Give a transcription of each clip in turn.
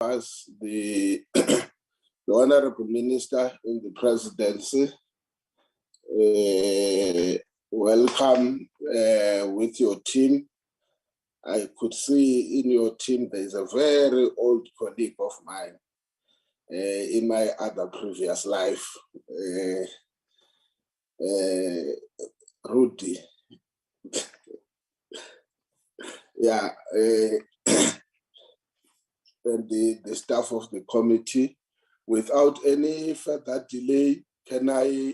pass the, the Honorable Minister in the Presidency. Welcome with your team. I could see in your team there is a very old colleague of mine in my other previous life, Rudy. Yeah, and the staff of the committee. Without any further delay, can I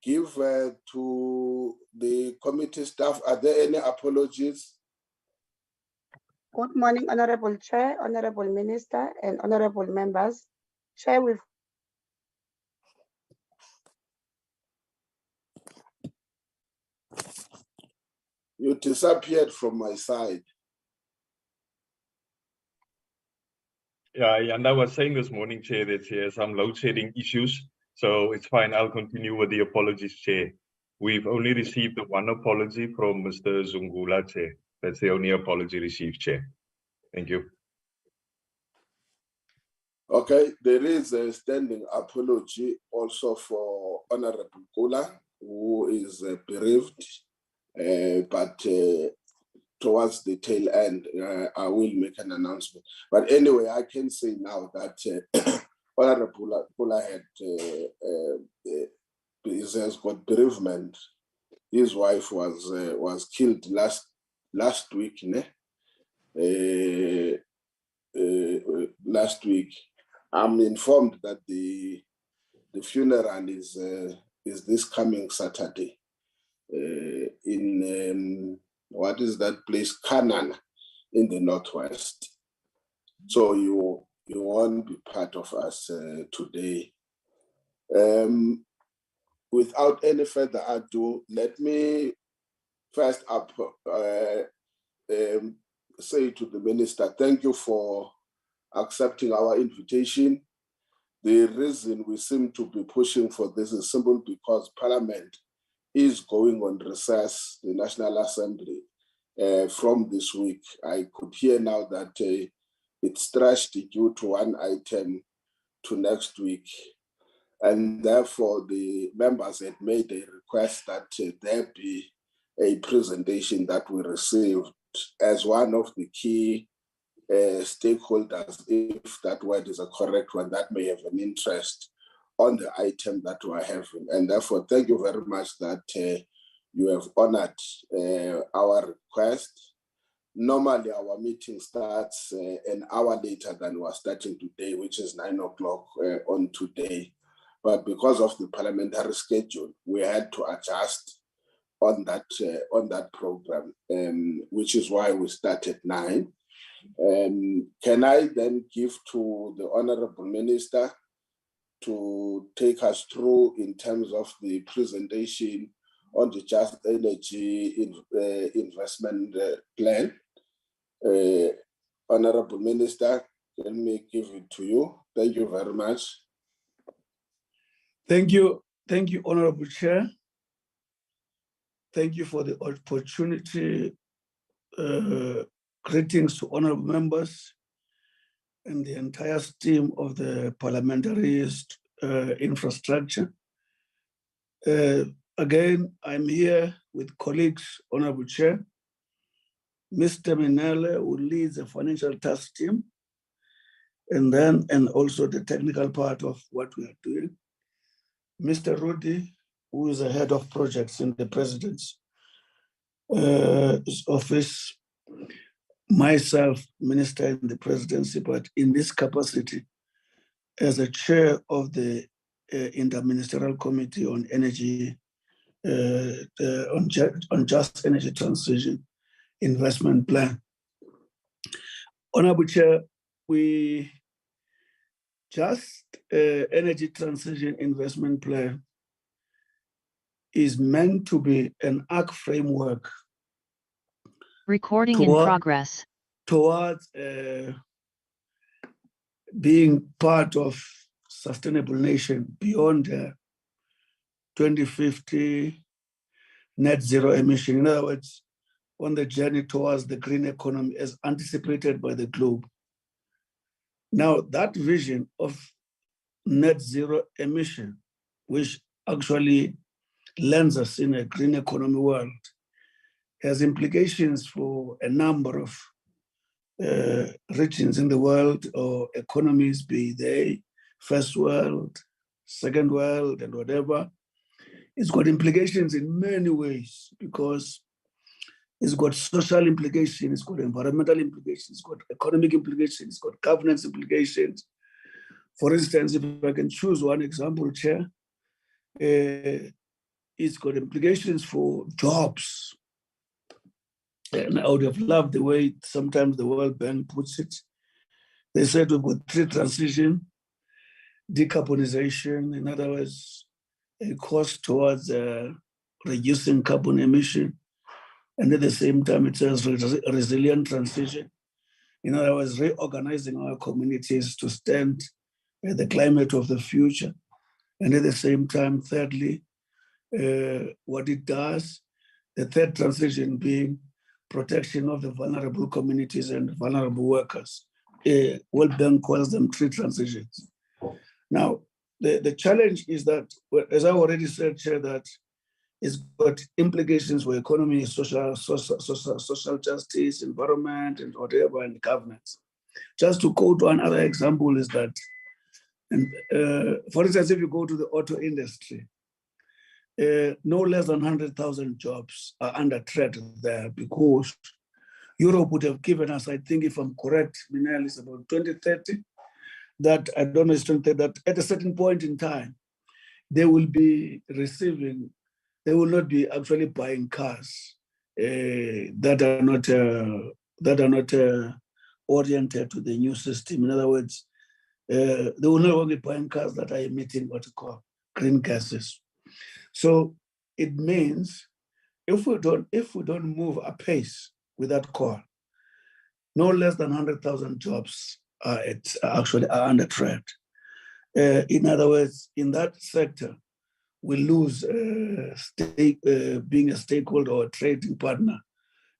give to the committee staff, are there any apologies? Good morning, Honorable Chair, Honorable Minister, and Honorable members. Chair will. You disappeared from my side. Yeah, and I was saying this morning, Chair, that there's some load shedding issues. So it's fine, I'll continue with the apologies, Chair. We've only received the one apology from Mr. Zungula, Chair. That's the only apology received, Chair. Thank you. Okay, there is a standing apology also for Honorable Kula, who is bereaved, but towards the tail end, I will make an announcement. But anyway, I can say now that Honorable Kula has got bereavement. His wife was killed last week, last week. I'm informed that the funeral is this coming Saturday in what is that place, Canaan, in the Northwest. So you won't be part of us today. Without any further ado, let me first say to the Minister, thank you for accepting our invitation. The reason we seem to be pushing for this is simple because Parliament is going on recess, the National Assembly, from this week. I could hear now that it's stretched due to one item to next week. And therefore, the members had made a request that there be a presentation that we received as one of the key stakeholders, if that word is a correct one, that may have an interest on the item that we're having. And therefore, thank you very much that you have honored our request. Normally, our meeting starts an hour later than we're starting today, which is 9 o'clock on today. But because of the parliamentary schedule, we had to adjust on that program, which is why we start at 9. Can I then give to the Honorable Minister to take us through in terms of the presentation on the Just Energy Investment Plan? Honorable Minister, let me give it to you. Thank you very much. Thank you, Honorable Chair. Thank you for the opportunity. Greetings to honorable members and the entire team of the parliamentary infrastructure. Again, I'm here with colleagues, Honorable Chair, Mr. Minele, who leads the financial task team, and also the technical part of what we are doing. Mr. Rudy, who is the head of projects in the President's office, myself, Minister in the Presidency, but in this capacity as a chair of the Interministerial Committee on Energy, on Just Energy Transition Investment Plan. Honorable Chair, we Just Energy Transition Investment Plan is meant to be an arc framework. Recording in progress. Towards being part of sustainable nation beyond 2050 net zero emission. In other words, on the journey towards the green economy as anticipated by the globe. Now, that vision of net zero emission, which actually lands us in a green economy world, has implications for a number of regions in the world or economies, be they first world, second world, and whatever. It's got implications in many ways because it's got social implications, it's got environmental implications, it's got economic implications, it's got governance implications. For instance, if I can choose one example, Chair, it's got implications for jobs. And I would have loved the way sometimes the World Bank puts it. They said we've got three transition, decarbonization, in other words, a course towards reducing carbon emission. And at the same time, it says resilient transition. In other words, reorganizing our communities to stand the climate of the future. And at the same time, thirdly, what it does, the third transition being protection of the vulnerable communities and vulnerable workers. World Bank calls them three transitions. Now, the challenge is that, as I already said, Chair, that it's got implications for economy, social justice, environment, and whatever, and governance. Just to quote one other example is that, for instance, if you go to the auto industry, no less than 100,000 jobs are under threat there because Europe would have given us, I think, if I'm correct, Minel, is about 2030, that I don't know, it's 2030, that at a certain point in time, they will be receiving, they will not be actually buying cars that are not oriented to the new system. In other words, they will no longer be buying cars that are emitting what we call green gases. So it means if we don't move apace with that call, no less than 100,000 jobs are under threat. In other words, in that sector, we lose being a stakeholder or a trading partner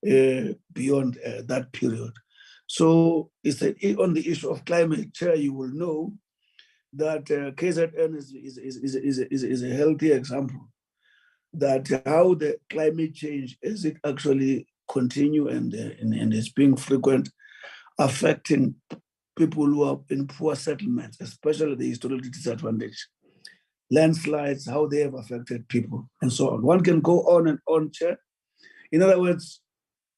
beyond that period. So it's on the issue of climate, Chair, you will know that KZN is a healthy example that how the climate change, as it actually continue and is being frequent, affecting people who are in poor settlements, especially the historically disadvantaged. Landslides, how they have affected people, and so on. One can go on and on, Chair. In other words,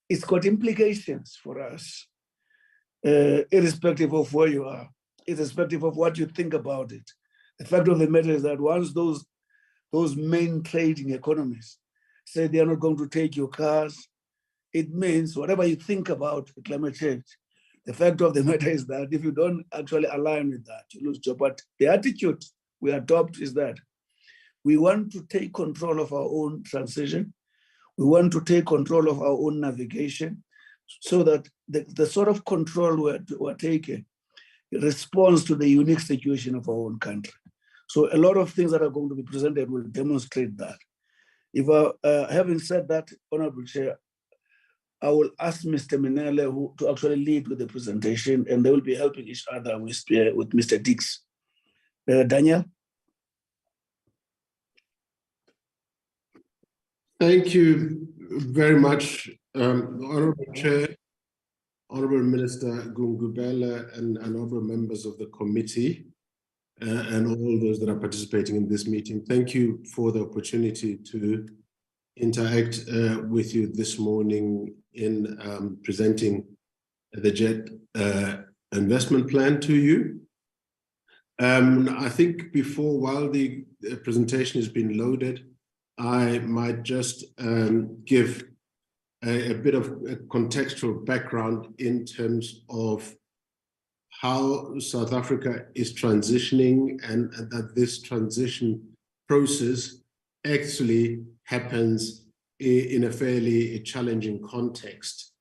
it's got implications for us, irrespective of where you are, irrespective of what you think about it. The fact of the matter is that once those main trading economies say they are not going to take your cars, it means whatever you think about climate change, the fact of the matter is that if you don't actually align with that, you lose job. But the attitude we adopt is that we want to take control of our own transition. We want to take control of our own navigation so that the sort of control we're taking responds to the unique situation of our own country. So a lot of things that are going to be presented will demonstrate that. Having said that, Honorable Chair, I will ask Mr. Minele to actually lead with the presentation, and they will be helping each other with Mr. Dix. Daniel? Thank you very much, Honorable Chair, Honorable Minister Gungubela, and honorable members of the committee, and all those that are participating in this meeting. Thank you for the opportunity to interact with you this morning in presenting the JET investment plan to you. I think while the presentation has been loaded, I might just give a bit of a contextual background in terms of how South Africa is transitioning, and that this transition process actually happens in a fairly challenging context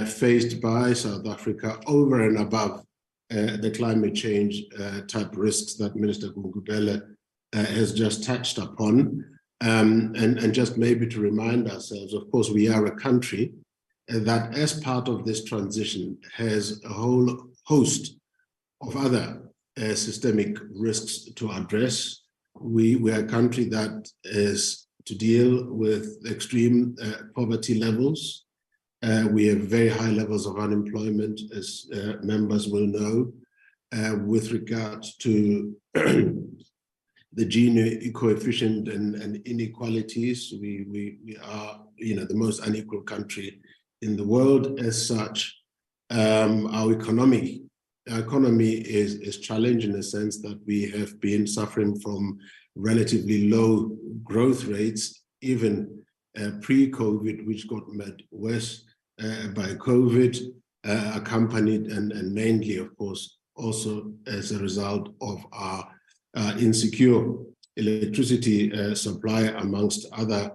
faced by South Africa over and above the climate change type risks that Minister Gungubele has just touched upon. And just maybe to remind ourselves, of course, we are a country that as part of this transition has a whole host other systemic risks to address. We are a country that is to deal with extreme poverty levels. We have very high levels of unemployment, as members will know. With regard to the Gini coefficient and inequalities, we are, the most unequal country in the world. As such, our economy is challenged in the sense that we have been suffering from relatively low growth rates, even pre-COVID, which got made worse by COVID, accompanied and mainly, of course, also as a result of our insecure electricity supply, amongst other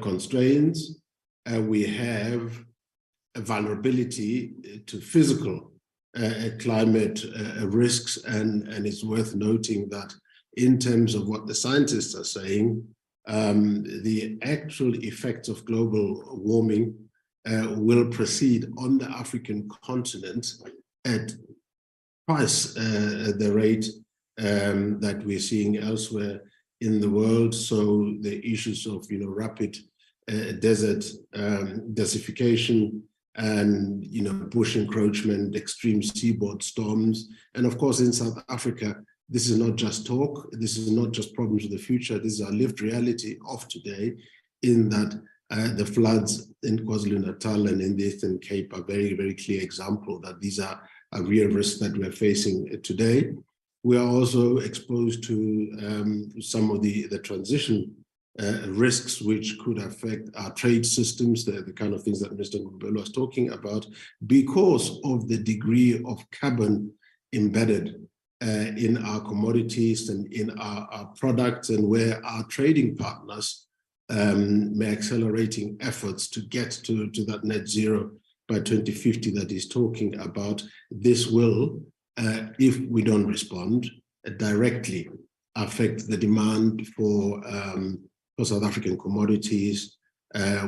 constraints. We have a vulnerability to physical climate risks, and it's worth noting that in terms of what the scientists are saying, the actual effects of global warming will proceed on the African continent at twice the rate that we're seeing elsewhere in the world. So the issues of rapid desert desertification and bush encroachment, extreme seaboard storms, and of course in South Africa, this is not just talk, this is not just problems of the future, this is our lived reality of today, in that the floods in KwaZulu-Natal and in the Eastern Cape are very, very clear example that these are a real risk that we're facing today. We are also exposed to some of the transition risks which could affect our trade systems, the kind of things that Mr. Ngubelo was talking about, because of the degree of carbon embedded in our commodities and in our products, and where our trading partners may accelerating efforts to get to that net zero by 2050 that he's talking about. This will, if we don't respond, directly affect the demand for South African commodities,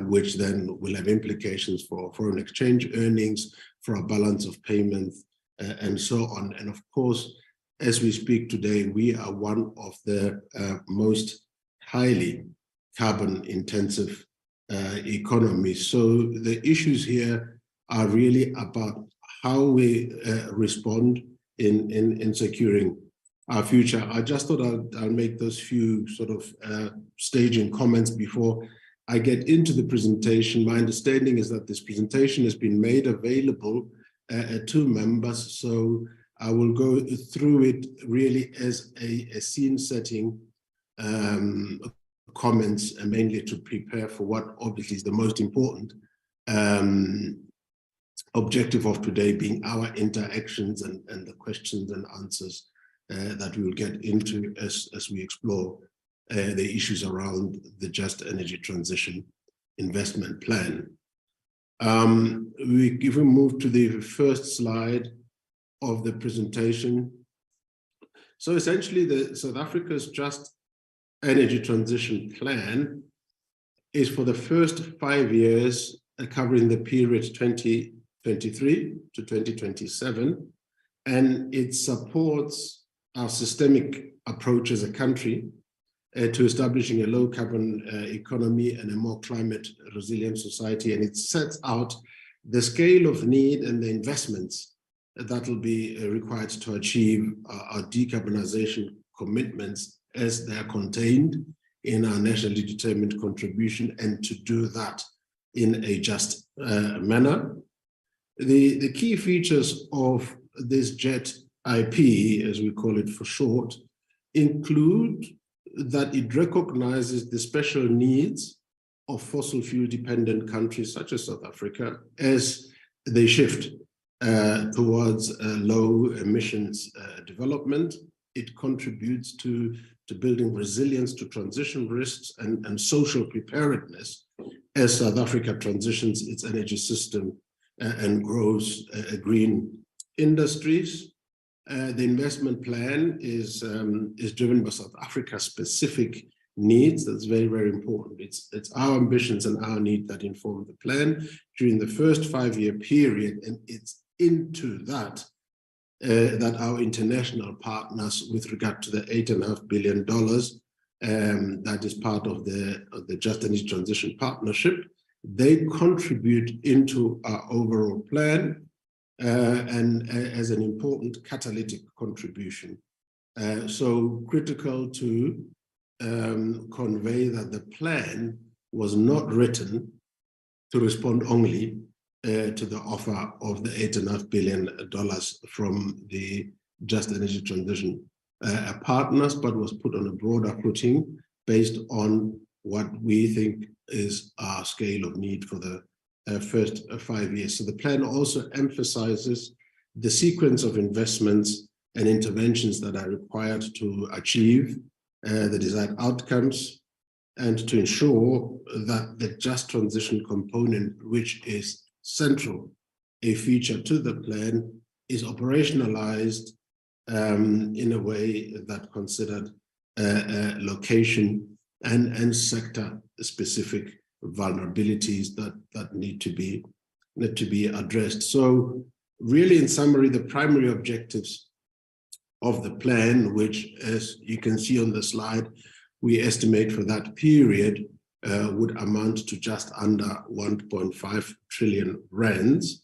which then will have implications for foreign exchange earnings, for our balance of payments, and so on. And of course, as we speak today, we are one of the most highly carbon intensive economies. So the issues here are really about how we respond in securing our future. I just thought I'll make those few sort of staging comments before I get into the presentation. My understanding is that this presentation has been made available to members, so I will go through it really as a scene setting comments, and mainly to prepare for what obviously is the most important objective of today, being our interactions and the questions and answers that we will get into as we explore the issues around the Just Energy Transition Investment Plan. If we move to the first slide of the presentation. So essentially, the South Africa's Just Energy Transition Plan is for the first 5 years, covering the period 2023 to 2027, and it supports our systemic approach as a country to establishing a low carbon economy and a more climate resilient society. And it sets out the scale of need and the investments that will be required to achieve our decarbonization commitments as they are contained in our nationally determined contribution, and to do that in a just manner. The key features of this JET IP, as we call it for short, include that it recognizes the special needs of fossil fuel dependent countries such as South Africa as they shift towards low emissions development. It contributes to building resilience to transition risks and social preparedness as South Africa transitions its energy system and grows green industries. The investment plan is driven by South Africa's specific needs. That's very, very important. It's our ambitions and our need that inform the plan during the first 5-year period, and it's into that that our international partners, with regard to the $8.5 billion, that is part of the Just Energy Transition Partnership, they contribute into our overall plan and as an important catalytic contribution. So critical to convey that the plan was not written to respond only to the offer of the $8.5 billion from the Just Energy Transition partners, but was put on a broader footing based on what we think is our scale of need for the first 5 years. So the plan also emphasizes the sequence of investments and interventions that are required to achieve the desired outcomes, and to ensure that the just transition component, which is central, a feature to the plan, is operationalized in a way that considered location and sector-specific vulnerabilities that need to be addressed. So really, in summary, the primary objectives of the plan, which, as you can see on the slide, we estimate for that period would amount to just under 1.5 trillion rands,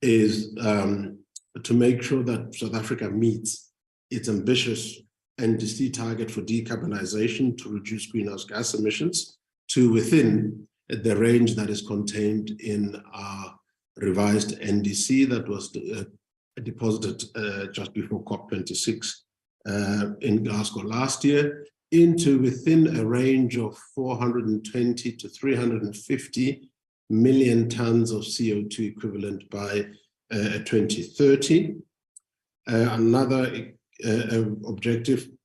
is to make sure that South Africa meets its ambitious NDC target for decarbonization to reduce greenhouse gas emissions to within the range that is contained in our revised NDC that was deposited just before COP26 in Glasgow last year, into within a range of 420 to 350 million tons of CO2 equivalent by 2030. Another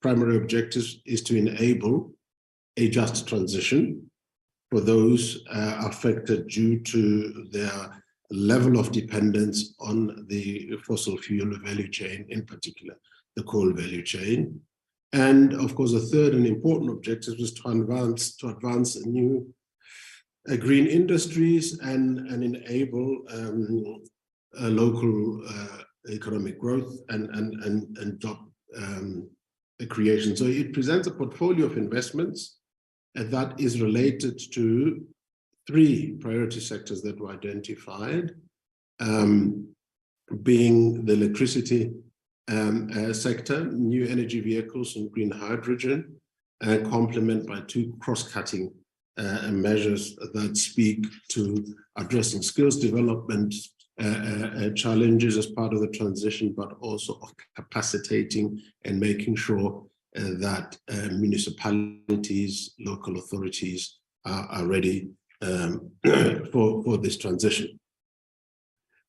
primary objective, is to enable a just transition for those affected due to their level of dependence on the fossil fuel value chain, in particular the coal value chain. And of course, a third and important objective was to advance new green industries and enable local economic growth and job creation. So it presents a portfolio of investments that is related to 3 priority sectors that were identified, being the electricity sector, new energy vehicles and green hydrogen, and complement by 2 cross-cutting measures that speak to addressing skills development challenges as part of the transition, but also of capacitating and making sure that municipalities, local authorities are ready for this transition.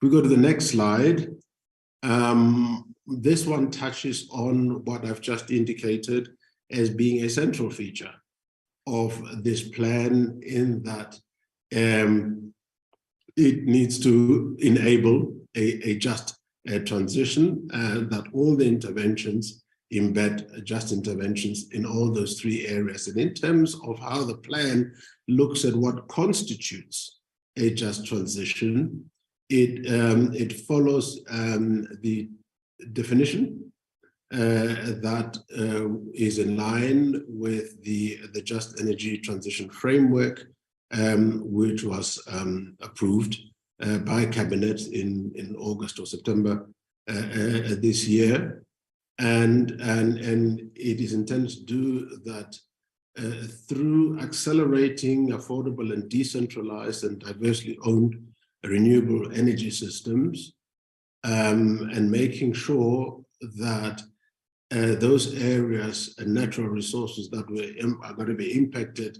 We go to the next slide. This one touches on what I've just indicated as being a central feature of this plan, in that it needs to enable a just transition, and that all the interventions embed just interventions in all those 3 areas. And in terms of how the plan looks at what constitutes a just transition, it follows the definition that is in line with the Just Energy Transition Framework, which was approved by Cabinet in August or September this year. And it is intended to do that through accelerating affordable and decentralized and diversely owned renewable energy systems, and making sure that those areas and natural resources that are going to be impacted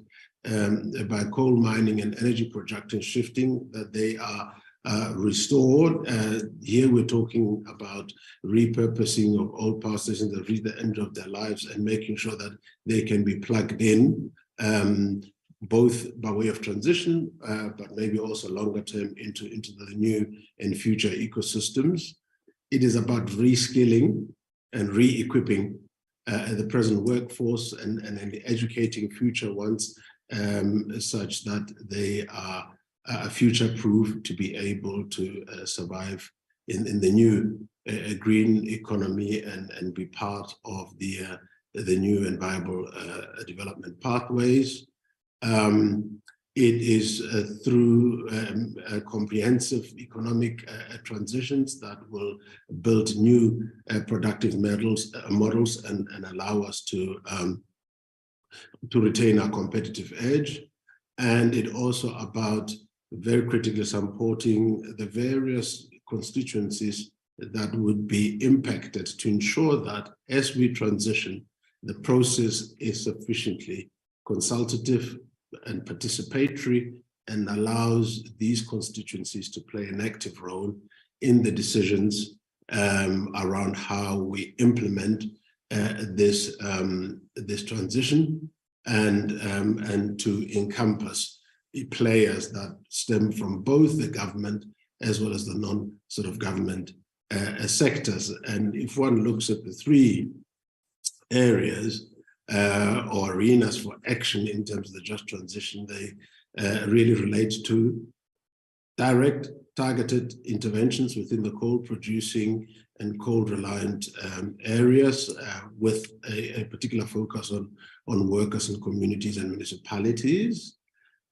by coal mining and energy production shifting, that they are restored. Here we're talking about repurposing of old power stations that reach the end of their lives and making sure that they can be plugged in, both by way of transition, but maybe also longer term into the new and future ecosystems. It is about reskilling and re-equipping the present workforce and educating future ones such that they are future-proof to be able to survive in the new green economy and be part of the new and viable development pathways. It is through comprehensive economic transitions that will build new productive models and allow us to retain our competitive edge. And it also about very critically supporting the various constituencies that would be impacted to ensure that as we transition, the process is sufficiently consultative and participatory and allows these constituencies to play an active role in the decisions around how we implement this transition and to encompass players that stem from both the government as well as the non-government sectors. And if one looks at the three areas or arenas for action in terms of the just transition, they really relate to direct targeted interventions within the coal producing and coal reliant areas with a particular focus on workers and communities and municipalities.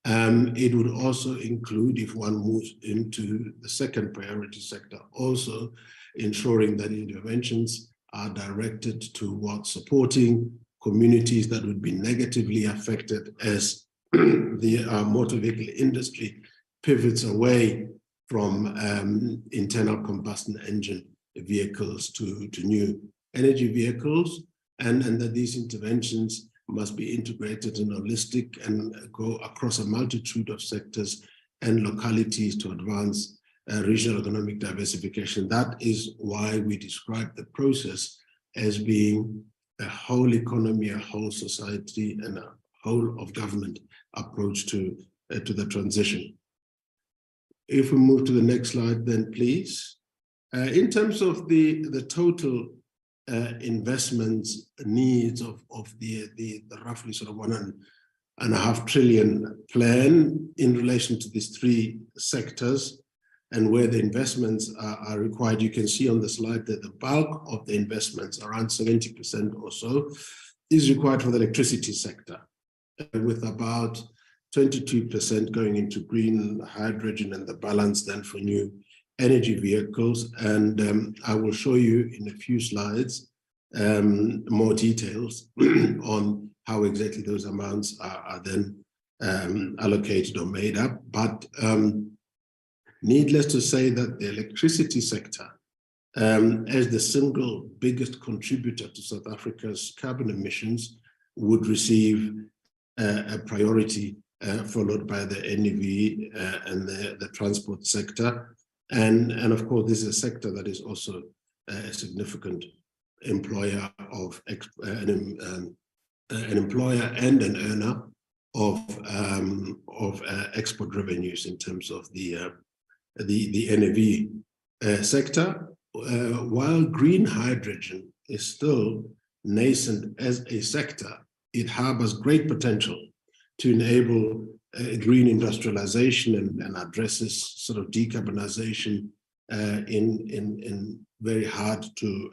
It would also include, if one moves into the second priority sector, also ensuring that interventions are directed towards supporting communities that would be negatively affected as the motor vehicle industry pivots away from internal combustion engine vehicles to new energy vehicles, and that these interventions must be integrated and holistic and go across a multitude of sectors and localities to advance regional economic diversification. That is why we describe the process as being a whole economy, a whole society, and a whole of government approach to the transition. If we move to the next slide, then please. In terms of the total investments needs of the roughly sort of $1.5 trillion plan in relation to these three sectors and where the investments are required, you can see on the slide that the bulk of the investments, around 70% or so, is required for the electricity sector, with about 22% going into green hydrogen and the balance then for new energy vehicles. And I will show you in a few slides more details on how exactly those amounts are then allocated or made up. But needless to say that the electricity sector, as the single biggest contributor to South Africa's carbon emissions, would receive a priority, followed by the NEV and the transport sector. And of course, this is a sector that is also a significant employer of an employer and an earner of export revenues in terms of the NEV sector. While green hydrogen is still nascent as a sector, it harbors great potential to enable green industrialization and addresses sort of decarbonization in very hard to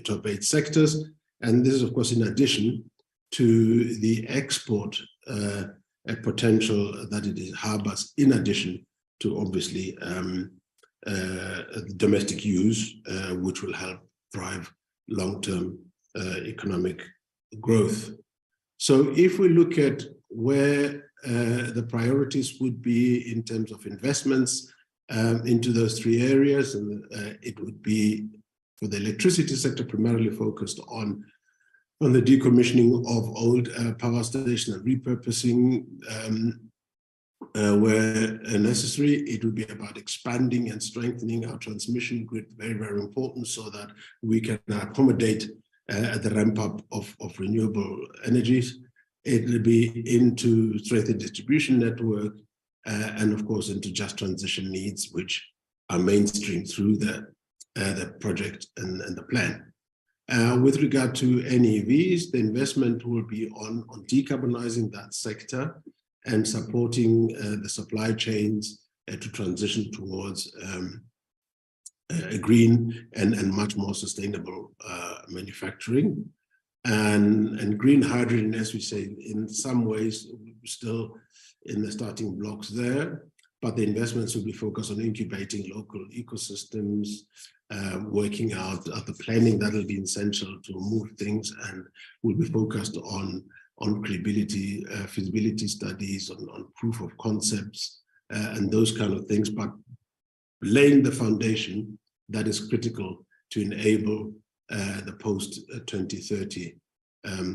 abate sectors. And this is, of course, in addition to the export potential that it harbors, in addition to obviously domestic use, which will help drive long-term economic growth. So if we look at where the priorities would be in terms of investments into those three areas, and it would be for the electricity sector primarily focused on the decommissioning of old power stations and repurposing where necessary. It would be about expanding and strengthening our transmission grid, very, very important, so that we can accommodate the ramp up of renewable energies. It will be into strengthened distribution network and of course into just transition needs, which are mainstream through the project and the plan. With regard to NEVs, the investment will be on decarbonizing that sector and supporting the supply chains to transition towards green and much more sustainable manufacturing. And green hydrogen, as we say, in some ways still in the starting blocks there, but the investments will be focused on incubating local ecosystems, working out the planning that will be essential to move things, and will be focused on credibility, feasibility studies, on proof of concepts, and those kind of things, but laying the foundation that is critical to enable the post-2030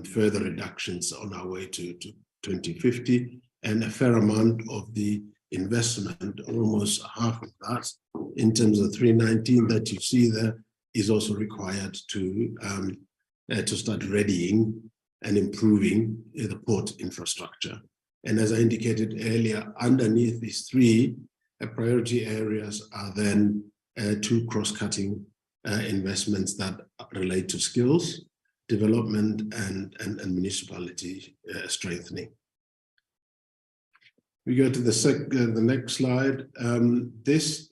further reductions on our way to 2050, and a fair amount of the investment, almost half of that, in terms of 319 that you see there, is also required to start readying and improving the port infrastructure. And as I indicated earlier, underneath these three priority areas are then two cross-cutting investments that relate to skills development and municipality strengthening. We go to the next slide. This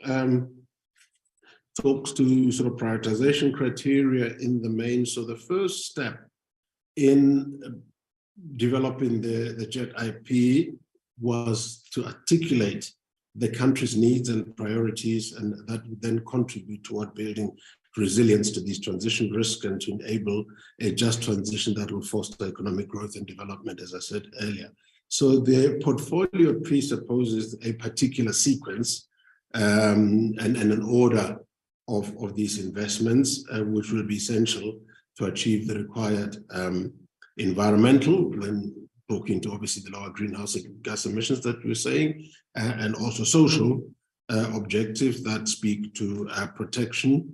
talks to sort of prioritization criteria in the main. So the first step in developing the JET IP was to articulate the country's needs and priorities, and that would then contribute toward building resilience to these transition risks and to enable a just transition that will foster economic growth and development, as I said earlier. So the portfolio presupposes a particular sequence and an order of these investments, which will be essential to achieve the required environmental, when talking to obviously the lower greenhouse gas emissions that we're saying, and also social objectives that speak to protection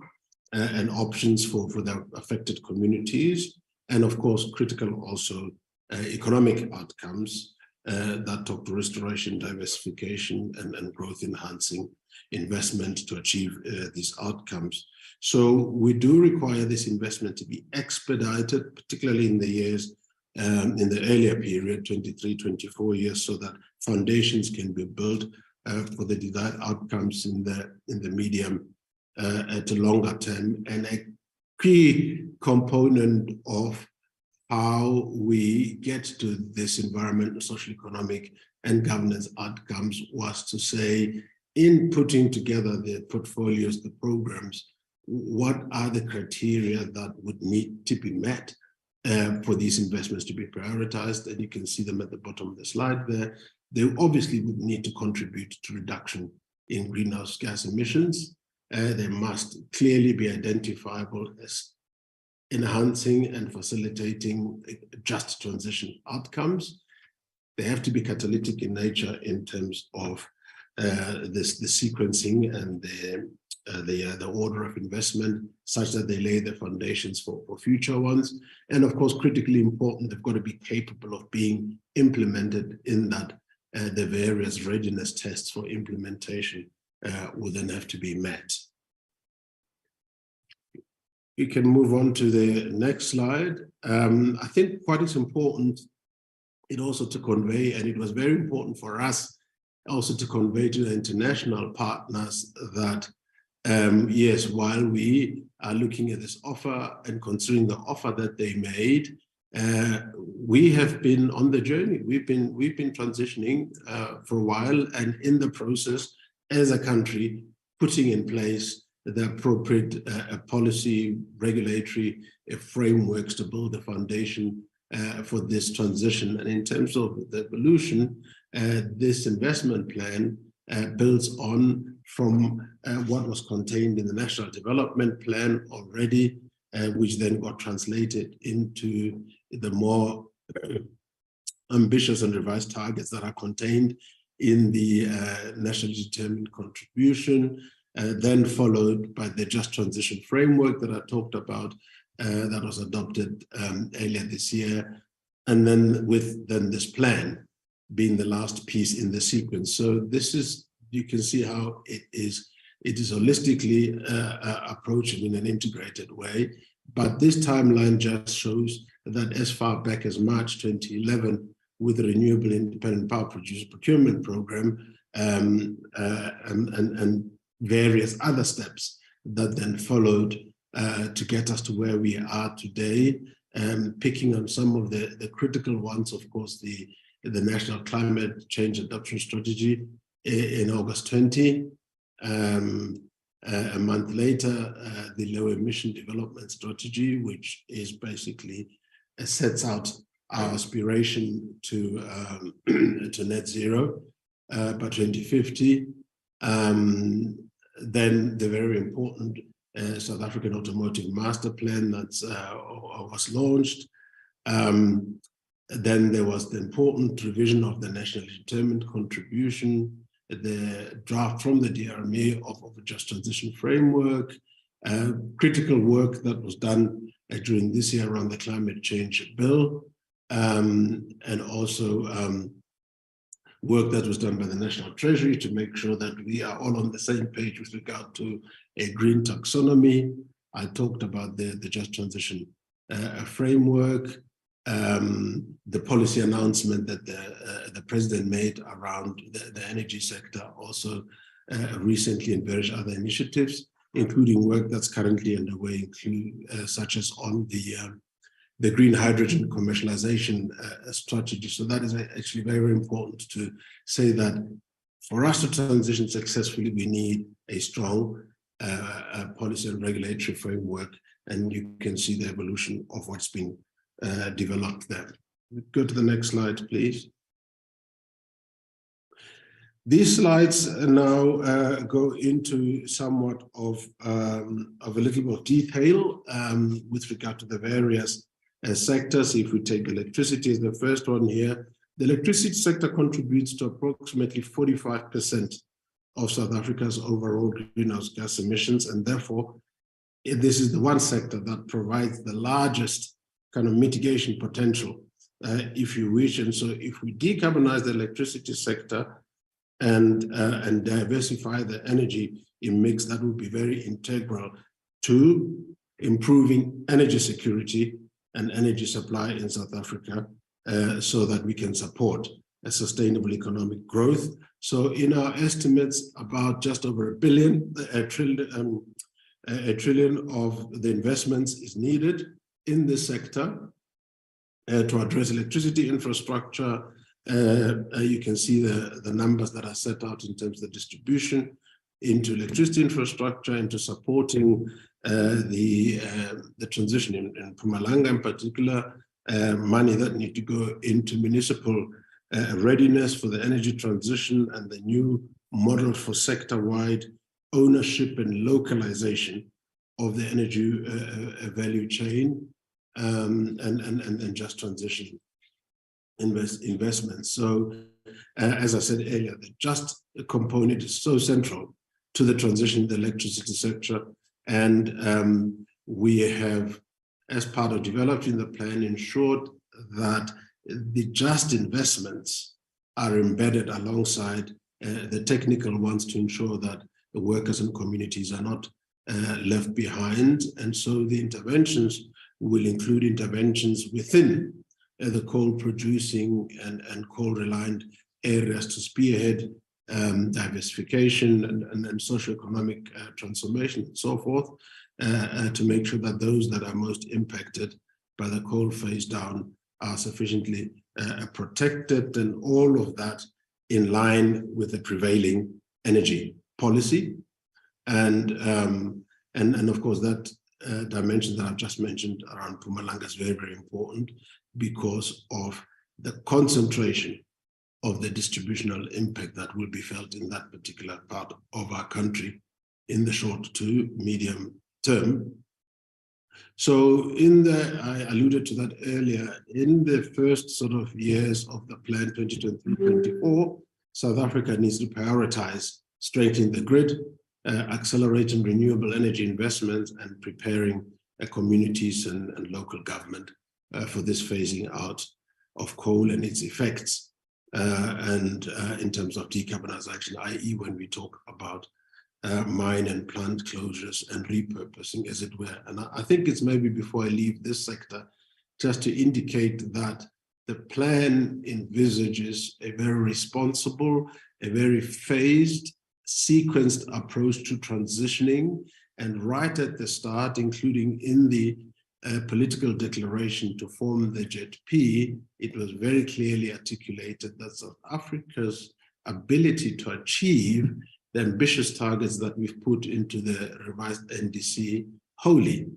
and options for the affected communities, and of course critical also economic outcomes that talk to restoration, diversification, and growth enhancing investment to achieve these outcomes. So we do require this investment to be expedited, particularly in the years in the earlier period, 23, 24 years, so that foundations can be built for the desired outcomes in the medium to longer term. And a key component of how we get to this environmental, social, economic, and governance outcomes was to say, in putting together the portfolios, the programs, what are the criteria that would need to be met for these investments to be prioritized? And you can see them at the bottom of the slide there. They obviously would need to contribute to reduction in greenhouse gas emissions. They must clearly be identifiable as enhancing and facilitating just transition outcomes. They have to be catalytic in nature in terms of the sequencing and the order of investment, such that they lay the foundations for future ones. And of course, critically important, they've got to be capable of being implemented, in that the various readiness tests for implementation will then have to be met. You can move on to the next slide. I think what is important, it also to convey, and it was very important for us also to convey to the international partners that yes, while we are looking at this offer and considering the offer that they made, we have been on the journey. We've been transitioning for a while, and in the process, as a country, putting in place the appropriate policy, regulatory frameworks to build the foundation for this transition. And in terms of the evolution, this investment plan builds on from what was contained in the National Development Plan already, which then got translated into the more ambitious and revised targets that are contained in the nationally determined contribution, then followed by the Just Transition Framework that I talked about, that was adopted earlier this year, and then with this plan being the last piece in the sequence. So this is, you can see how it is holistically approached in an integrated way. But this timeline just shows that as far back as March 2011, with the Renewable Independent Power Producer Procurement Program and various other steps that then followed to get us to where we are today. Picking on some of the critical ones, of course, the National Climate Change Adoption Strategy in August 20. A month later, the Low Emission Development Strategy, which is basically sets out our aspiration to net zero by 2050. Then the very important South African Automotive Master Plan that was launched. Then there was the important revision of the National Determined Contribution, the draft from the DRMA of a Just Transition Framework, critical work that was done during this year around the Climate Change Bill, and also work that was done by the National Treasury to make sure that we are all on the same page with regard to a green taxonomy. I talked about the Just Transition Framework, the policy announcement that the President made around the energy sector, also recently, and various other initiatives, including work that's currently underway, such as on the green hydrogen commercialization strategy. So that is actually very important to say that for us to transition successfully, we need a strong policy and regulatory framework, and you can see the evolution of what's been developed there. Go to the next slide, please. These slides now go into somewhat of a little more detail with regard to the various sectors. If we take electricity as the first one here, the electricity sector contributes to approximately 45% of South Africa's overall greenhouse gas emissions, and therefore this is the one sector that provides the largest kind of mitigation potential, if you wish. And so if we decarbonize the electricity sector and diversify the energy mix, that will be very integral to improving energy security and energy supply in South Africa, so that we can support a sustainable economic growth. So in our estimates, about just over a trillion of the investments is needed in this sector to address electricity infrastructure. You can see the numbers that are set out in terms of the distribution into electricity infrastructure, into supporting the transition in Mpumalanga in particular, money that need to go into municipal readiness for the energy transition and the new model for sector-wide ownership and localization of the energy value chain, and just transition investments. So as I said earlier, the just component is so central to the transition in the electricity sector. And we have, as part of developing the plan, ensured that the just investments are embedded alongside the technical ones to ensure that the workers and communities are not left behind. And so the interventions will include interventions within the coal producing and coal reliant areas to spearhead diversification and socioeconomic transformation and so forth, to make sure that those that are most impacted by the coal phase down are sufficiently protected, and all of that in line with the prevailing energy policy. And of course that dimension that I've just mentioned around Mpumalanga is very, very important because of the concentration of the distributional impact that will be felt in that particular part of our country in the short to medium term. So I alluded to that earlier, in the first sort of years of the plan 2023-24, South Africa needs to prioritize strengthening the grid, accelerating renewable energy investments, and preparing communities and local government for this phasing out of coal and its effects. And in terms of decarbonization, i.e. when we talk about mine and plant closures and repurposing, as it were. And I think it's maybe before I leave this sector, just to indicate that the plan envisages a very responsible, a very phased, sequenced approach to transitioning And right at the start, including in the political declaration to form the JETP, it was very clearly articulated that South Africa's ability to achieve the ambitious targets that we've put into the revised NDC wholly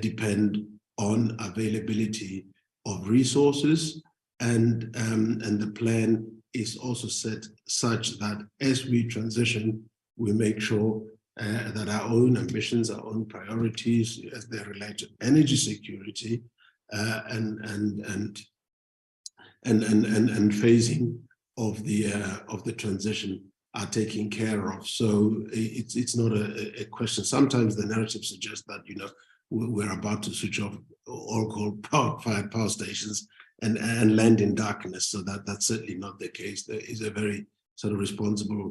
depend on availability of resources, and the plan is also set such that as we transition, we make sure that our own ambitions, our own priorities as they relate to energy security and phasing of the transition are taken care of. So it's not a question. Sometimes the narrative suggests that, you know, we're about to switch off all coal-fired power stations and land in darkness. So that's certainly not the case. There is a very sort of responsible,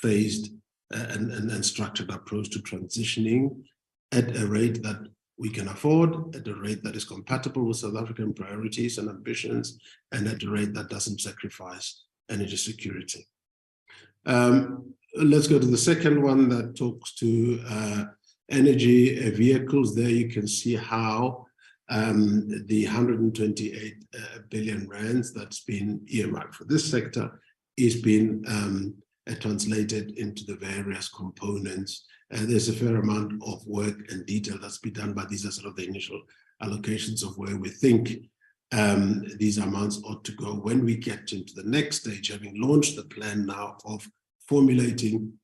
phased and structured approach to transitioning at a rate that we can afford, at a rate that is compatible with South African priorities and ambitions, and at a rate that doesn't sacrifice energy security. Let's go to the second one that talks to energy vehicles. There you can see how the 128 billion rands that's been earmarked for this sector is being translated into the various components. There's a fair amount of work and detail that's been done, but these are sort of the initial allocations of where we think these amounts ought to go. When we get into the next stage, having launched the plan now of formulating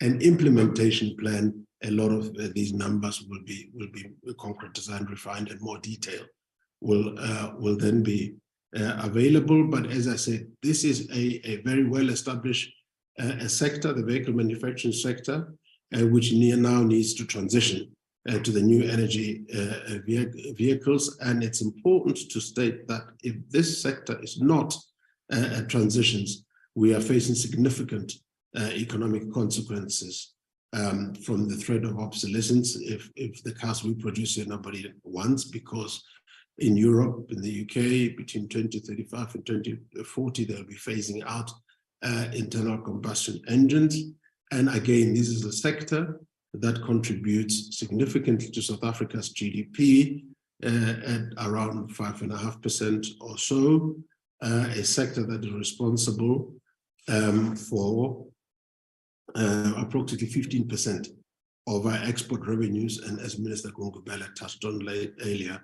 an implementation plan, a lot of these numbers will be concretized and refined, and more detail will then be available. But as I said, this is a very well-established sector, the vehicle manufacturing sector, which now needs to transition to the new energy vehicles. And it's important to state that if this sector is not transitions, we are facing significant economic consequences from the threat of obsolescence. If the cars we produce here nobody wants, because in Europe, in the UK, between 2035 and 2040, they'll be phasing out internal combustion engines. And again, this is a sector that contributes significantly to South Africa's GDP at around 5.5% or so, a sector that is responsible for approximately 15% of our export revenues, and as Minister Gungubela touched on earlier,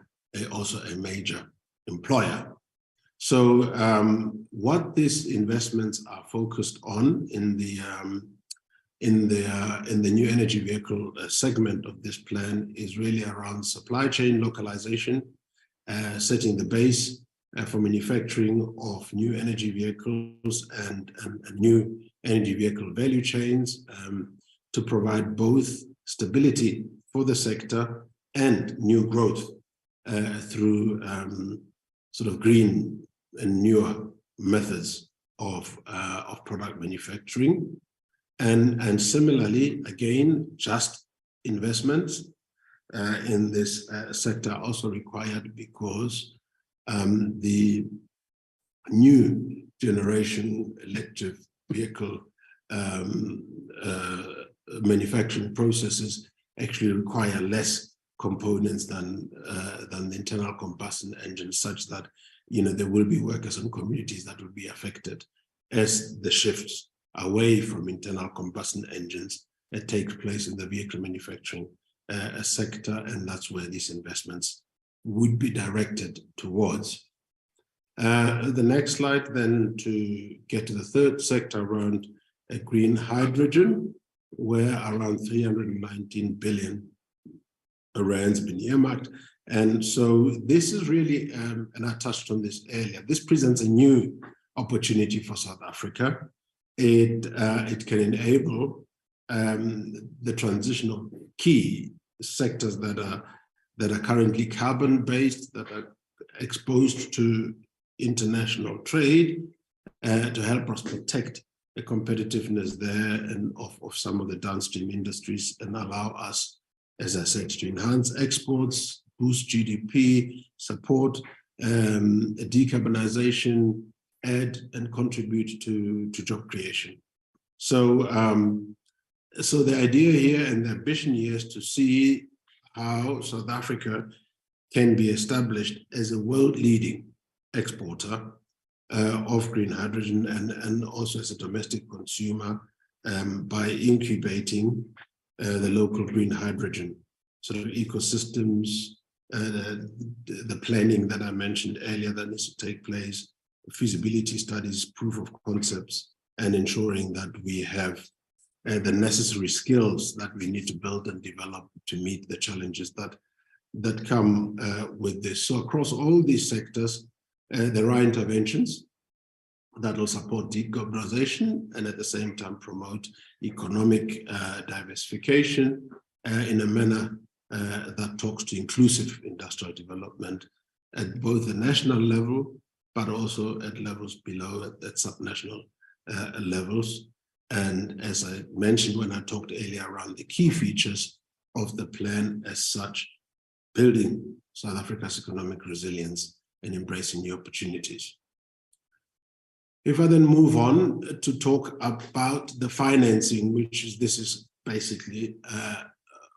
also a major employer. So what these investments are focused on in the new energy vehicle segment of this plan is really around supply chain localization, setting the base for manufacturing of new energy vehicles and new energy vehicle value chains to provide both stability for the sector and new growth through sort of green and newer methods of product manufacturing. And similarly, again, just investments in this sector are also required, because the new generation electric vehicle manufacturing processes actually require less components than the internal combustion engine, such that, you know, there will be workers and communities that will be affected as the shifts away from internal combustion engines that takes place in the vehicle manufacturing sector, and that's where these investments would be directed towards. The next slide then, to get to the third sector around green hydrogen, where around 319 billion rands been earmarked. And so this is really, and I touched on this earlier, this presents a new opportunity for South Africa. It can enable the transition of key sectors that are currently carbon-based, that are exposed to international trade, to help us protect the competitiveness there and of some of the downstream industries, and allow us, as I said, to enhance exports, boost GDP, support decarbonization, add and contribute to job creation. So So the idea here and the ambition here is to see how South Africa can be established as a world-leading exporter of green hydrogen and also as a domestic consumer by incubating the local green hydrogen sort of ecosystems, the planning that I mentioned earlier that needs to take place, feasibility studies, proof of concepts, and ensuring that we have the necessary skills that we need to build and develop to meet the challenges that come with this. So across all these sectors, there are interventions that will support decarbonization and at the same time promote economic diversification in a manner that talks to inclusive industrial development at both the national level, but also at levels below at subnational levels. And as I mentioned when I talked earlier around the key features of the plan as such, building South Africa's economic resilience and embracing new opportunities. If I then move on to talk about the financing, this is basically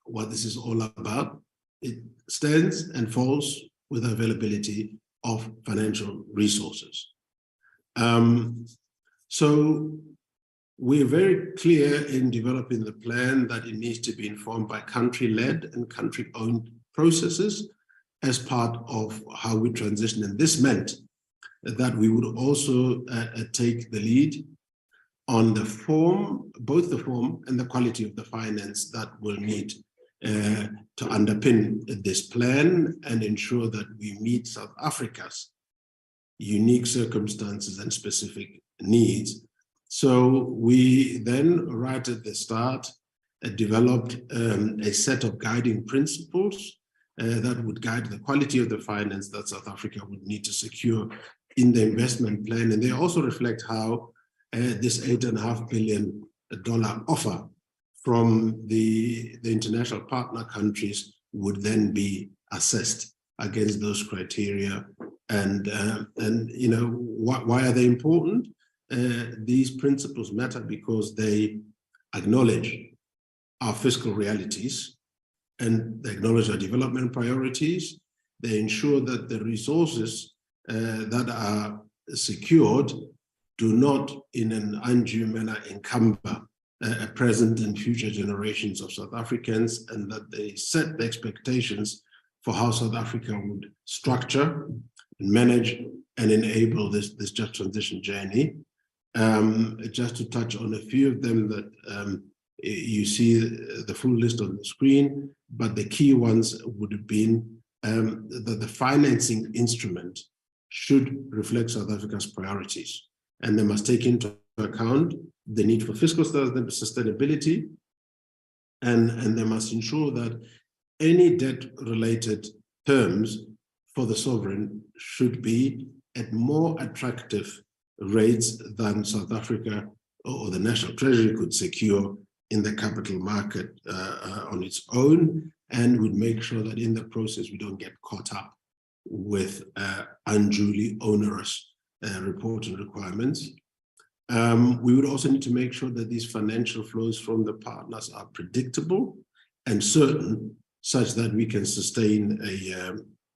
what this is all about. It stands and falls with availability of financial resources. So we're very clear in developing the plan that it needs to be informed by country-led and country-owned processes as part of how we transition. And this meant that we would also take the lead on the form, both the form and the quality of the finance that will need to underpin this plan and ensure that we meet South Africa's unique circumstances and specific needs. So we then, right at the start, developed a set of guiding principles that would guide the quality of the finance that South Africa would need to secure in the investment plan. And they also reflect how this $8.5 billion offer from the international partner countries would then be assessed against those criteria. And you know, why are they important? These principles matter because they acknowledge our fiscal realities and they acknowledge our development priorities. They ensure that the resources that are secured do not in an undue manner encumber present and future generations of South Africans, and that they set the expectations for how South Africa would structure, manage, and enable this just transition journey. Just to touch on a few of them that you see the full list on the screen, but the key ones would have been that the financing instrument should reflect South Africa's priorities, and they must take into account the need for fiscal sustainability, and they must ensure that any debt-related terms for the sovereign should be at more attractive rates than South Africa or the National Treasury could secure in the capital market on its own, and would make sure that in the process we don't get caught up with unduly onerous reporting requirements. We would also need to make sure that these financial flows from the partners are predictable and certain, such that we can sustain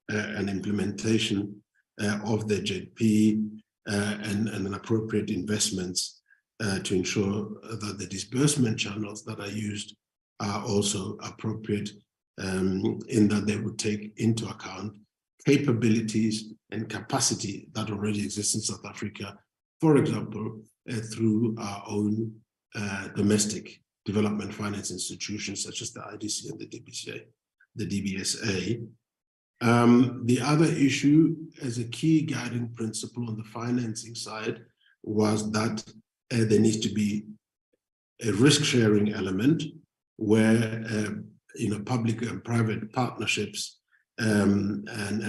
an implementation of the JP and an appropriate investments to ensure that the disbursement channels that are used are also appropriate, in that they would take into account capabilities and capacity that already exists in South Africa, for example, through our own domestic development finance institutions such as the IDC and the DBSA. The other issue as a key guiding principle on the financing side was that there needs to be a risk-sharing element where public and private partnerships and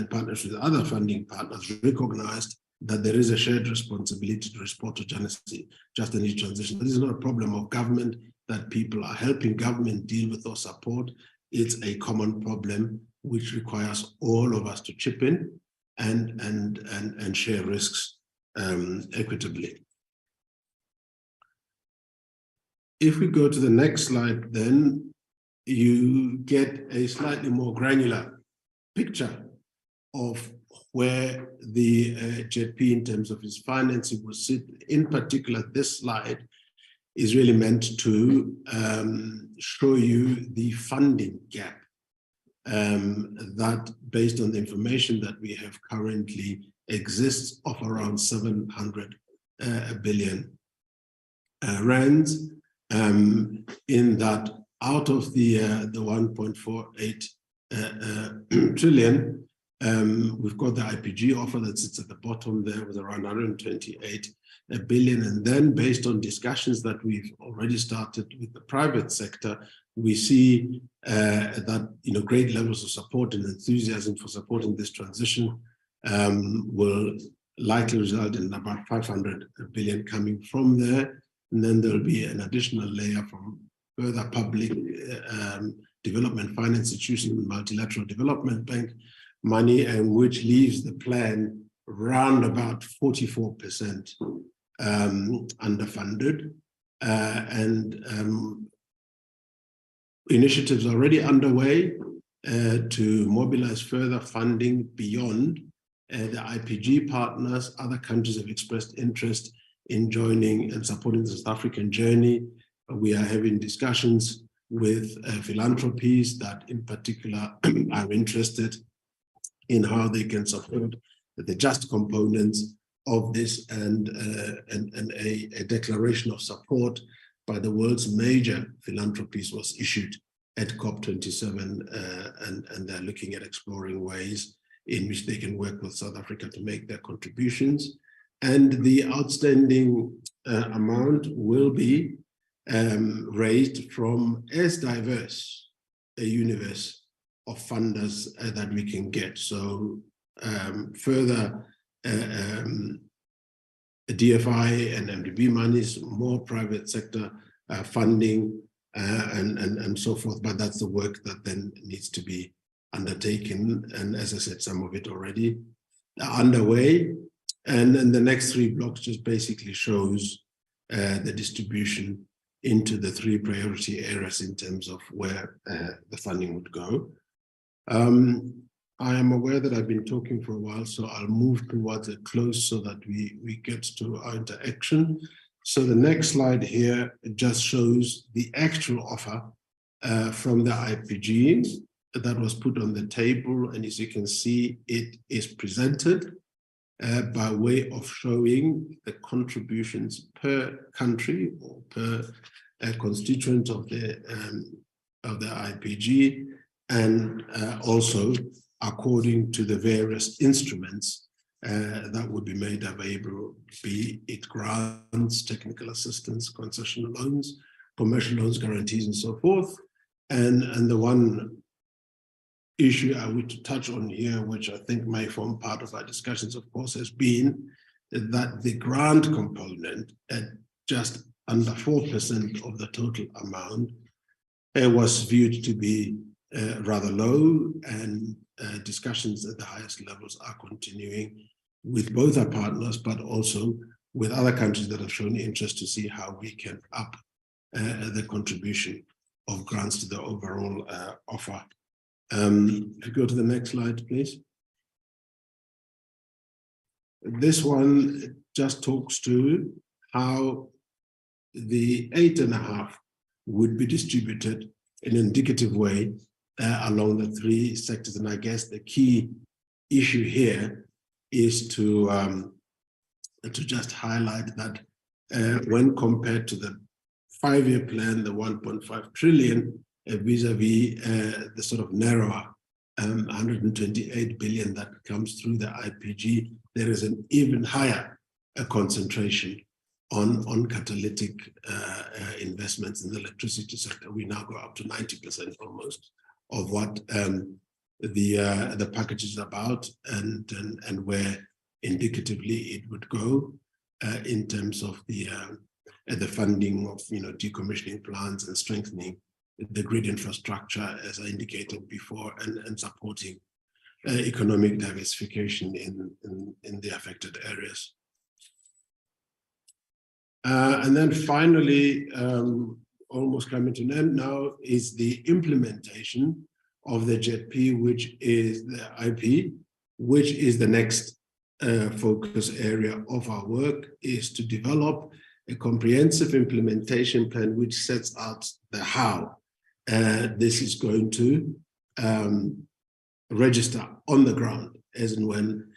partnerships with other funding partners recognized that there is a shared responsibility to respond to just energy transition. This is not a problem of government that people are helping government deal with or support. It's a common problem which requires all of us to chip in and share risks equitably. if we go to the next slide, then you get a slightly more granular picture of where the JP in terms of its financing will sit. In particular, this slide is really meant to show you the funding gap that, based on the information that we have currently, exists of around 700 billion rands, in that out of the 1.48 trillion, we've got the IPG offer that sits at the bottom there with around 128 billion. And then, based on discussions that we've already started with the private sector, we see that great levels of support and enthusiasm for supporting this transition will likely result in about 500 billion coming from there. And then there'll be an additional layer from further public development finance institutions and multilateral development bank money, and which leaves the plan round about 44% underfunded. Initiatives already underway to mobilize further funding beyond the IPG partners. Other countries have expressed interest in joining and supporting the South African journey. We are having discussions with philanthropies that in particular are interested in how they can support the just components of this, and a declaration of support by the world's major philanthropies was issued at COP27, and they're looking at exploring ways in which they can work with South Africa to make their contributions. And the outstanding amount will be raised from as diverse a universe of funders that we can get. So further DFI and MDB monies, more private sector funding, and so forth. But that's the work that then needs to be undertaken. And as I said, some of it already underway. And then the next three blocks just basically shows the distribution into the three priority areas in terms of where the funding would go. I am aware that I've been talking for a while, so I'll move towards a close so that we get to our interaction. So the next slide here just shows the actual offer from the IPG that was put on the table. And as you can see, it is presented by way of showing the contributions per country or per constituent of the IPG, and also according to the various instruments that would be made available, be it grants, technical assistance, concessional loans, commercial loans, guarantees, and so forth. And the one issue I would touch on here, which I think may form part of our discussions, of course, has been that the grant component at just under 4% of the total amount was viewed to be rather low, and discussions at the highest levels are continuing with both our partners, but also with other countries that have shown interest to see how we can up the contribution of grants to the overall offer. If you go to the next slide, please. This one just talks to how the 8.5 would be distributed in an indicative way along the three sectors. And I guess the key issue here is to just highlight that when compared to the 5-year plan, the 1.5 trillion, vis-a-vis the sort of narrower 128 billion that comes through the IPG, there is an even higher concentration on catalytic investments in the electricity sector. We now go up to 90% almost of what the package is about, and where indicatively it would go in terms of the funding of decommissioning plants and strengthening the grid infrastructure, as I indicated before, and supporting economic diversification in the affected areas. And then finally, almost coming to an end now, is the implementation of the JETP, which is the IP, which is the next focus area of our work, is to develop a comprehensive implementation plan which sets out the how this is going to register on the ground as and when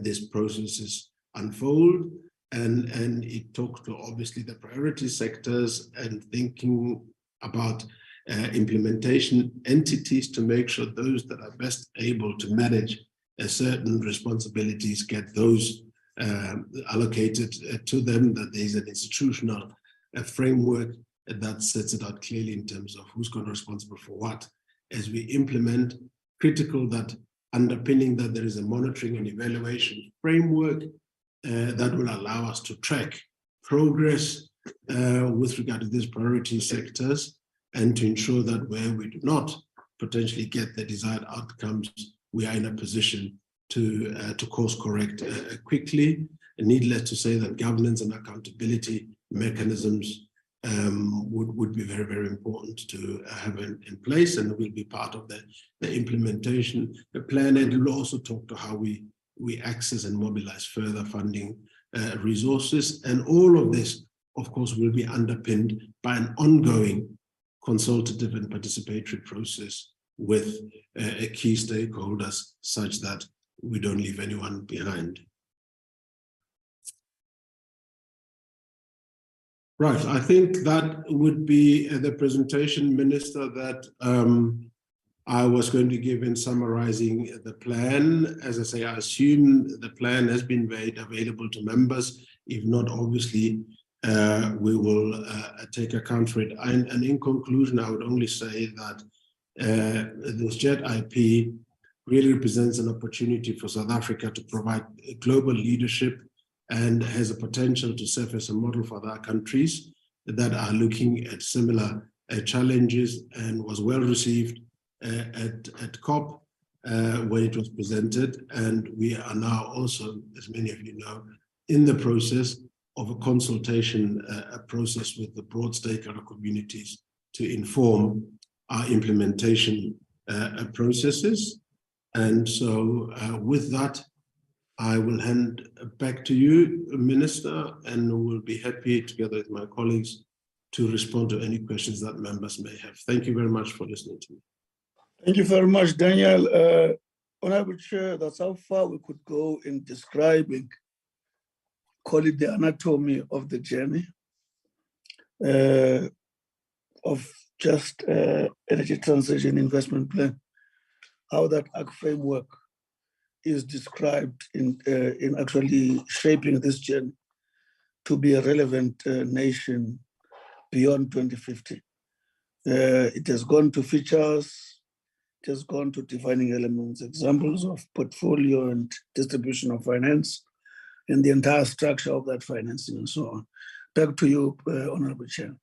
these processes unfold. And it talks to obviously the priority sectors and thinking about implementation entities to make sure those that are best able to manage certain responsibilities get those allocated to them, that there's an institutional framework that sets it out clearly in terms of who's going to be responsible for what as we implement. Critical that underpinning that there is a monitoring and evaluation framework that will allow us to track progress with regard to these priority sectors, and to ensure that where we do not potentially get the desired outcomes, we are in a position to course correct quickly. And needless to say that governance and accountability mechanisms would be very, very important to have in place, and will be part of the implementation. The plan, and will also talk to how we access and mobilize further funding resources. And all of this, of course, will be underpinned by an ongoing consultative and participatory process with key stakeholders, such that we don't leave anyone behind. Right, I think that would be the presentation, Minister, that I was going to give in summarizing the plan. As I say, I assume the plan has been made available to members. If not, obviously, we will take account for it. And in conclusion, I would only say that this JET IP really represents an opportunity for South Africa to provide global leadership, and has a potential to serve as a model for other countries that are looking at similar challenges, and was well received at COP when it was presented. And we are now also, as many of you know, in the process of a consultation process with the broad stakeholder communities to inform our implementation processes. And so with that, I will hand back to you, Minister, and we'll be happy, together with my colleagues, to respond to any questions that members may have. Thank you very much for listening to me. Thank you very much, Daniel. Honorable Chair, that's how far we could go in describing, call it the anatomy of the journey of just energy transition investment plan, how that ACT framework is described in actually shaping this journey to be a relevant nation beyond 2050. It has gone to features, it has gone to defining elements, examples of portfolio and distribution of finance, and the entire structure of that financing and so on. Back to you, Honorable Chair.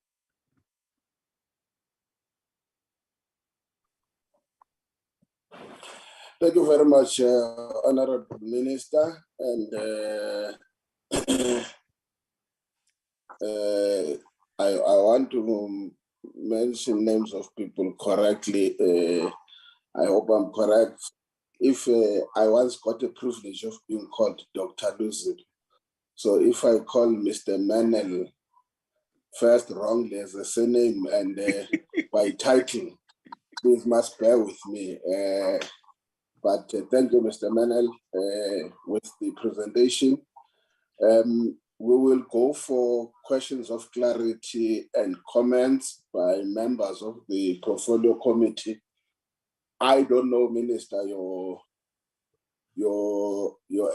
Thank you very much, Honorable Minister. And I want to mention names of people correctly. I hope I'm correct. If I once got the privilege of being called Dr. Lucid. So if I call Mr. Manel first wrongly as a surname and by title, please must bear with me. But thank you, Mr. Manel, with the presentation. We will go for questions of clarity and comments by members of the portfolio committee. I don't know, Minister, your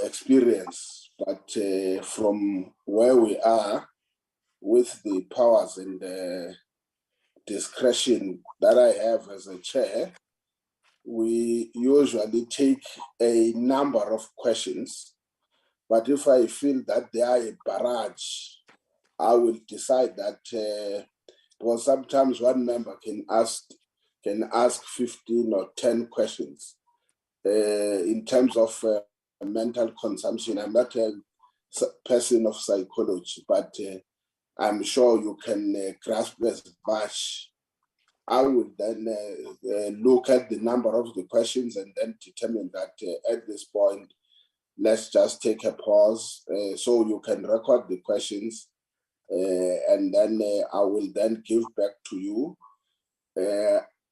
experience, but from where we are with the powers and the discretion that I have as a chair, we usually take a number of questions, but if I feel that they are a barrage, I will decide that, well, sometimes one member can ask 15 or 10 questions. In terms of mental consumption, I'm not a person of psychology, but I'm sure you can grasp as much. I will then look at the number of the questions and then determine that at this point, let's just take a pause so you can record the questions and then I will then give back to you.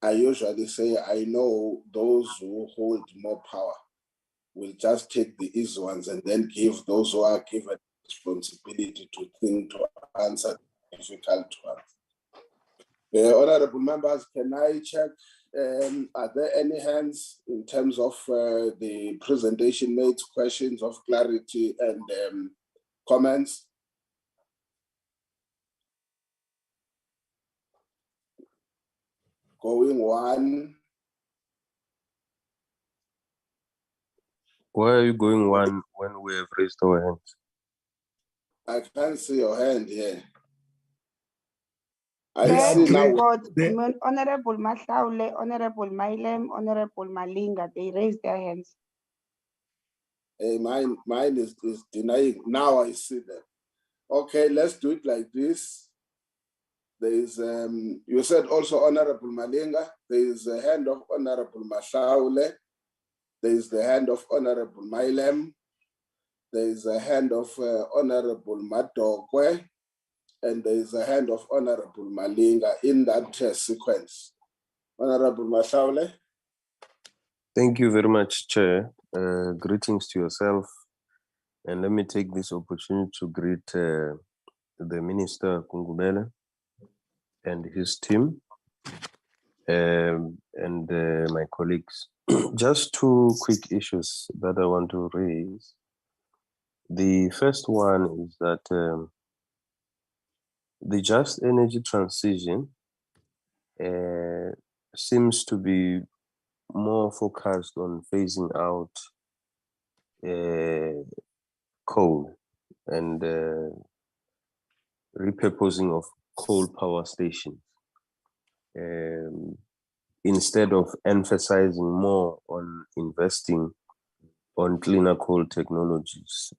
I usually say, I know those who hold more power will just take the easy ones and then give those who are given responsibility to think, to answer difficult ones. Honorable members, can I check, are there any hands in terms of the presentation made, questions of clarity and comments? Going one. Why are you going one when we have raised our hands? I can't see your hand here. I Chair, see now. we've got Honorable Mahlaule, Honorable Mailem, Honorable Malinga. They raised their hands. Mine is denying. Now I see them. Okay, let's do it like this. There is, you said also Honorable Malinga. There is a hand of Honorable Mahlaule. There is the hand of Honorable Mailem. There is a hand of Honorable Madokwe. And there is a hand of Honorable Malinga in that sequence. Honorable Mahlaule. Thank you very much, Chair. Greetings to yourself. And let me take this opportunity to greet the Minister Kungubele and his team and my colleagues. Just two quick issues that I want to raise. The first one is that the just energy transition seems to be more focused on phasing out coal and repurposing of coal power stations instead of emphasizing more on investing on cleaner coal technologies.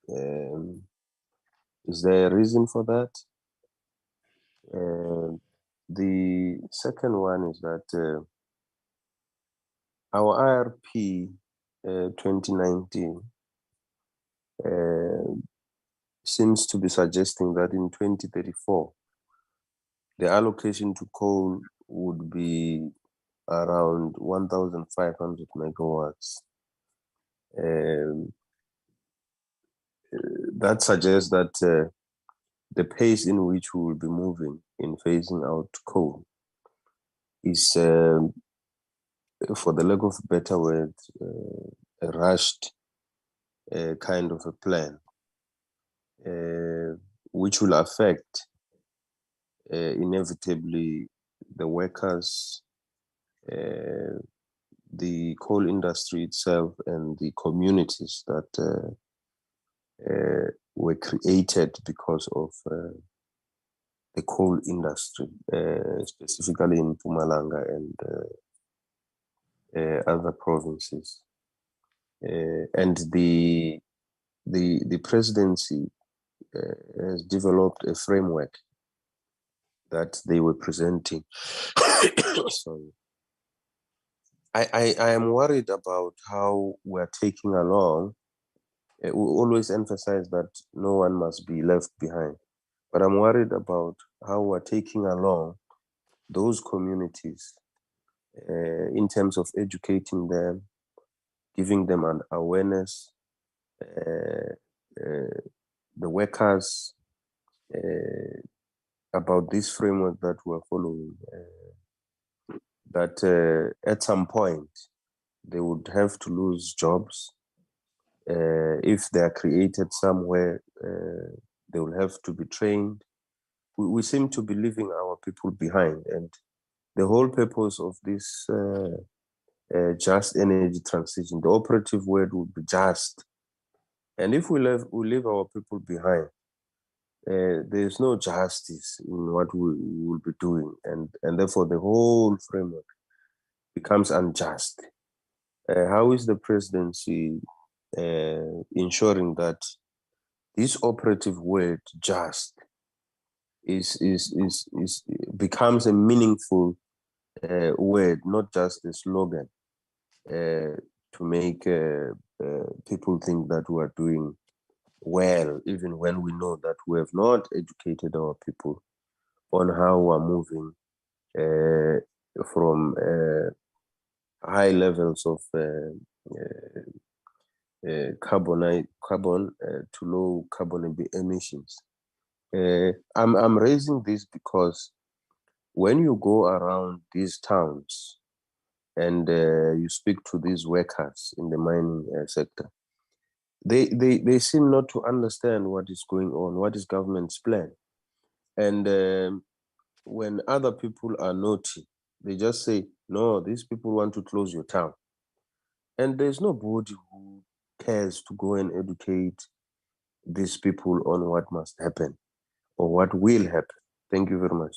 Is there a reason for that? The second one is that our IRP 2019 seems to be suggesting that in 2034, the allocation to coal would be around 1,500 megawatts. That suggests that the pace in which we will be moving in phasing out coal is, for the lack of a better word, a rushed kind of a plan, which will affect inevitably the workers, the coal industry itself, and the communities that were created because of the coal industry, specifically in Mpumalanga and other provinces. And the presidency has developed a framework that they were presenting. Sorry. I am worried about how we're taking along. We always emphasize that no one must be left behind, but I'm worried about how we're taking along those communities in terms of educating them, giving them an awareness, the workers, about this framework that we're following, that at some point they would have to lose jobs. If they are created somewhere, they will have to be trained. We seem to be leaving our people behind, and the whole purpose of this just energy transition, the operative word would be just. And if we leave our people behind, there's no justice in what we will be doing, and therefore the whole framework becomes unjust. How is the presidency ensuring that this operative word, just, becomes a meaningful word, not just a slogan, to make people think that we are doing well, even when we know that we have not educated our people on how we're moving from high levels of carbon to low carbon emissions. I'm raising this because when you go around these towns and you speak to these workers in the mining sector, they seem not to understand what is going on, what is government's plan. And when other people are naughty, they just say, no, these people want to close your town. And there's nobody who cares to go and educate these people on what must happen or what will happen. Thank you very much.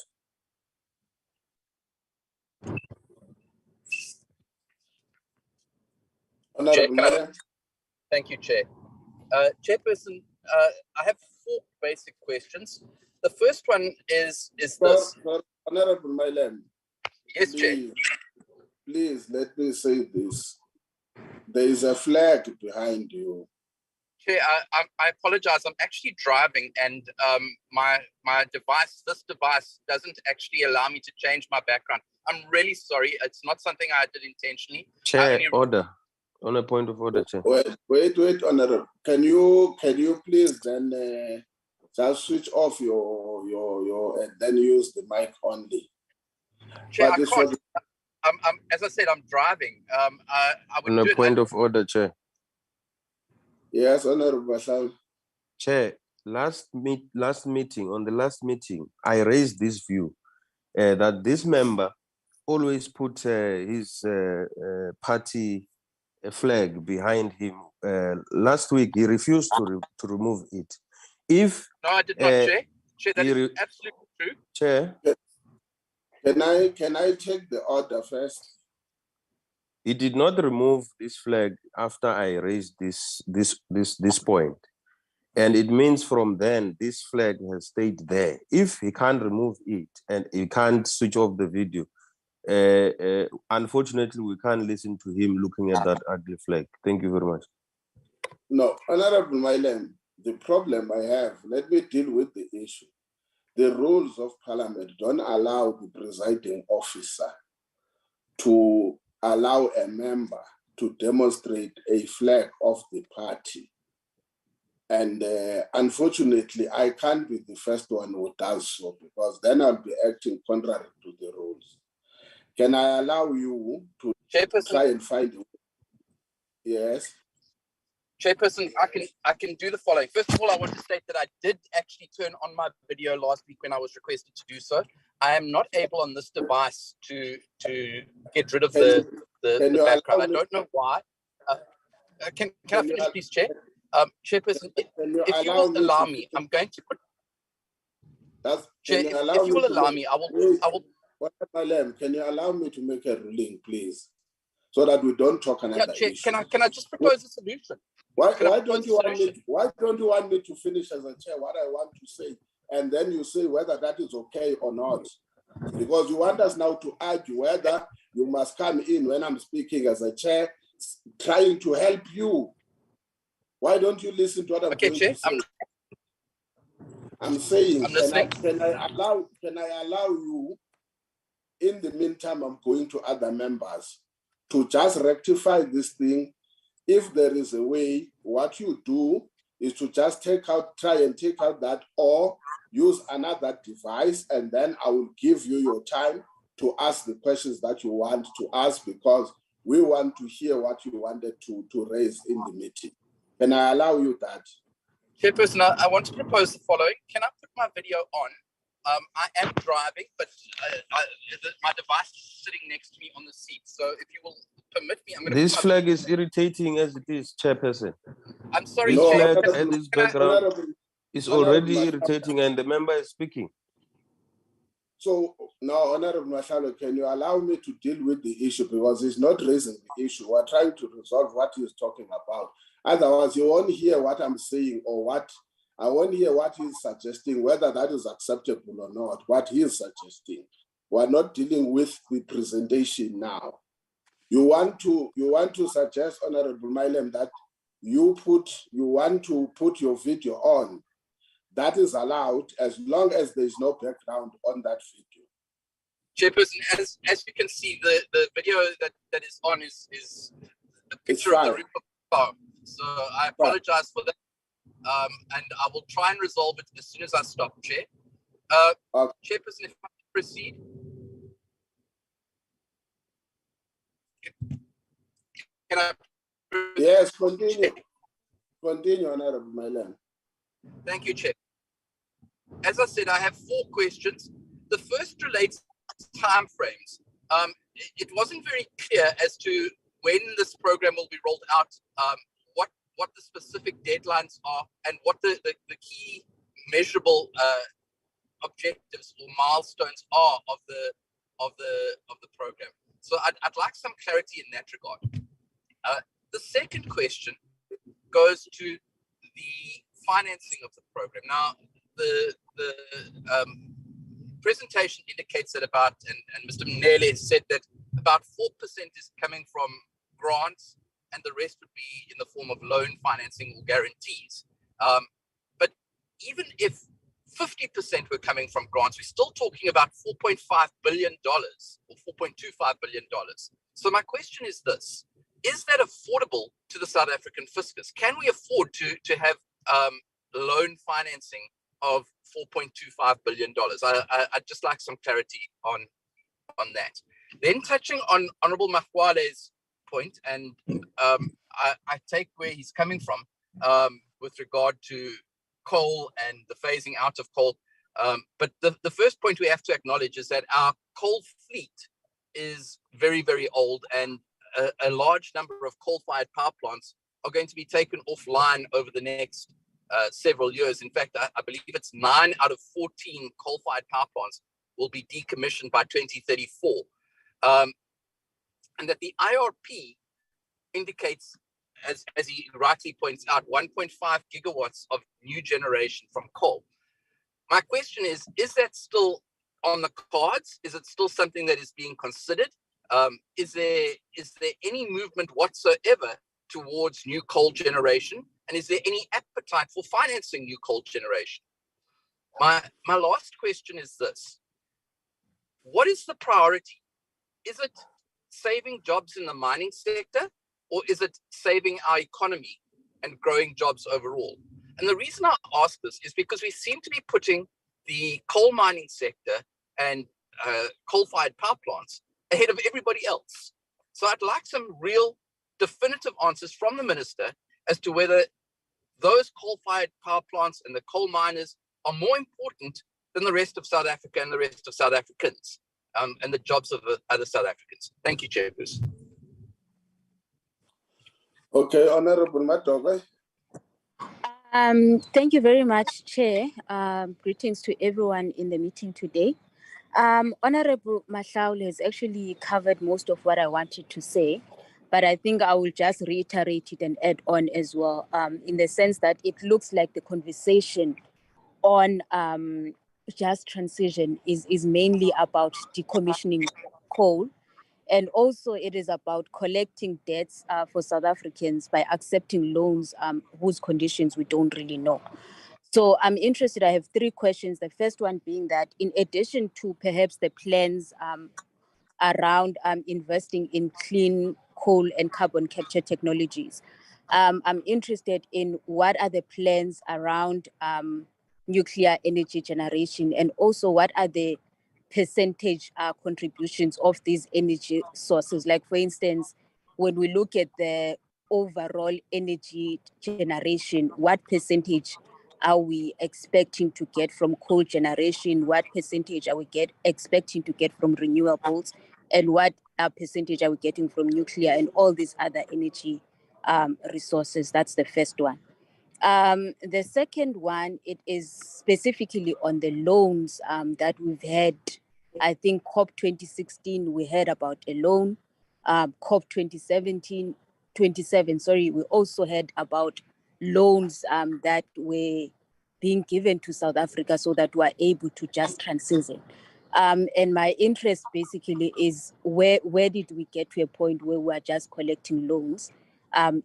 Honorable Mayor. Thank you, Chair. Chairperson, I have 4 basic questions. The first one is this. Honorable Mayor. Yes, Chair. Please let me say this. There is a flag behind you. Chair, I apologize. I'm actually driving, and my device, this device, doesn't actually allow me to change my background. I'm really sorry. It's not something I did intentionally. Chair, order. On a point of order, Chair. Wait, Honorable. Can you please then just switch off your and then use the mic only? Chair, I can't. As I said, I'm driving. I would on a point of order, Chair. Yes, Honorable Bashal. Chair, last meeting, I raised this view that this member always put his party flag behind him. Last week, he refused to remove it. No, I did not, Chair. Chair, that is absolutely true. Chair. Can I take the order first? He did not remove this flag after I raised this point. And it means from then, this flag has stayed there. If he can't remove it and he can't switch off the video, unfortunately, we can't listen to him looking at that ugly flag. Thank you very much. No, Honorable Mailen, the problem I have, let me deal with the issue. The rules of Parliament don't allow the presiding officer to allow a member to demonstrate a flag of the party. And unfortunately, I can't be the first one who does so, because then I'll be acting contrary to the rules. Can I allow you to try and find it? Yes. Chairperson, I can do the following. First of all, I want to state that I did actually turn on my video last week when I was requested to do so. I am not able on this device to get rid of the background. I don't know why. Can I finish, please, Chair? Chairperson, if you will allow me, I'm going to put. Chair, if you will allow me, I will. Can you allow me to make a ruling, please, so that we don't talk another Chair, issue? Can I just propose a solution? Why don't you want me to finish as a chair what I want to say, and then you say whether that is okay or not? Because you want us now to argue whether you must come in when I'm speaking as a chair, trying to help you. Why don't you listen to what I'm going to say? I'm saying, can I allow you? In the meantime, I'm going to other members to just rectify this thing. If there is a way, what you do is to just try and take out that, or use another device, and then I will give you your time to ask the questions that you want to ask, because we want to hear what you wanted to raise in the meeting. Can I allow you that? Chairperson, I want to propose the following. Can I put my video on? I am driving, but my device is sitting next to me on the seat. So if you will permit me, I'm going to. This flag is irritating as it is, Chairperson. I'm sorry. This flag and this background is already irritating, and the member is speaking. So now, Honorable Mashalo, can you allow me to deal with the issue, because it's not raising the issue. We're trying to resolve what he's talking about. Otherwise, you won't hear what I'm saying or what I want to hear what he's suggesting, whether that is acceptable or not, what he is suggesting. We're not dealing with the presentation now. You want to suggest, Honorable Milem, that you want to put your video on. That is allowed as long as there's no background on that video. Chairperson, as you can see, the video that is on is a picture of the roof of the car. So I apologize for that. And I will try and resolve it as soon as I stop, Chair. Chairperson, if I can proceed. Can I? Yes, continue. Continue, Honorable Milem. Thank you, Chair. As I said, I have 4 questions. The first relates to timeframes. It wasn't very clear as to when this program will be rolled out, what the specific deadlines are, and what the key measurable objectives or milestones are of the program. So I'd like some clarity in that regard. The second question goes to the financing of the program. Now, the presentation indicates that and Mr. Mnele said that about 4% is coming from grants, and the rest would be in the form of loan financing or guarantees. But even if 50% were coming from grants, we're still talking about $4.5 billion or $4.25 billion. So my question is this: is that affordable to the South African fiscus? Can we afford to have loan financing of $4.25 billion? I'd just like some clarity on that. Then touching on Honorable Makwale's point, and I take where he's coming from with regard to coal and the phasing out of coal. But the first point we have to acknowledge is that our coal fleet is very, very old, and a large number of coal-fired power plants are going to be taken offline over the next several years. In fact, I believe it's 9 out of 14 coal-fired power plants will be decommissioned by 2034. And that the IRP indicates, as he rightly points out, 1.5 gigawatts of new generation from coal. My question is that still on the cards? Is it still something that is being considered? Is there any movement whatsoever towards new coal generation? And is there any appetite for financing new coal generation? My last question is this: what is the priority? Is it saving jobs in the mining sector, or is it saving our economy and growing jobs overall? And the reason I ask this is because we seem to be putting the coal mining sector and coal-fired power plants ahead of everybody else. So I'd like some real definitive answers from the minister as to whether those coal-fired power plants and the coal miners are more important than the rest of South Africa and the rest of South Africans, and the jobs of other South Africans. Thank you, Chairperson. Okay, Honorable Matoke. Thank you very much, Chair. Greetings to everyone in the meeting today. Honorable Mahlaule has actually covered most of what I wanted to say, but I think I will just reiterate it and add on as well, in the sense that it looks like the conversation on just transition is mainly about decommissioning coal. And also it is about collecting debts for South Africans by accepting loans whose conditions we don't really know. So I'm interested, I have 3 questions. The first one being that in addition to perhaps the plans around investing in clean coal and carbon capture technologies, I'm interested in what are the plans around nuclear energy generation, and also what are the percentage contributions of these energy sources. Like, for instance, when we look at the overall energy generation, what percentage are we expecting to get from coal generation? What percentage are we expecting to get from renewables? And what percentage are we getting from nuclear and all these other energy resources? That's the first one. The second one, it is specifically on the loans that we've had. I think COP 2016, we heard about a loan. COP 27, we also heard about loans that were being given to South Africa so that we are able to just transition. And my interest basically is where did we get to a point where we are just collecting loans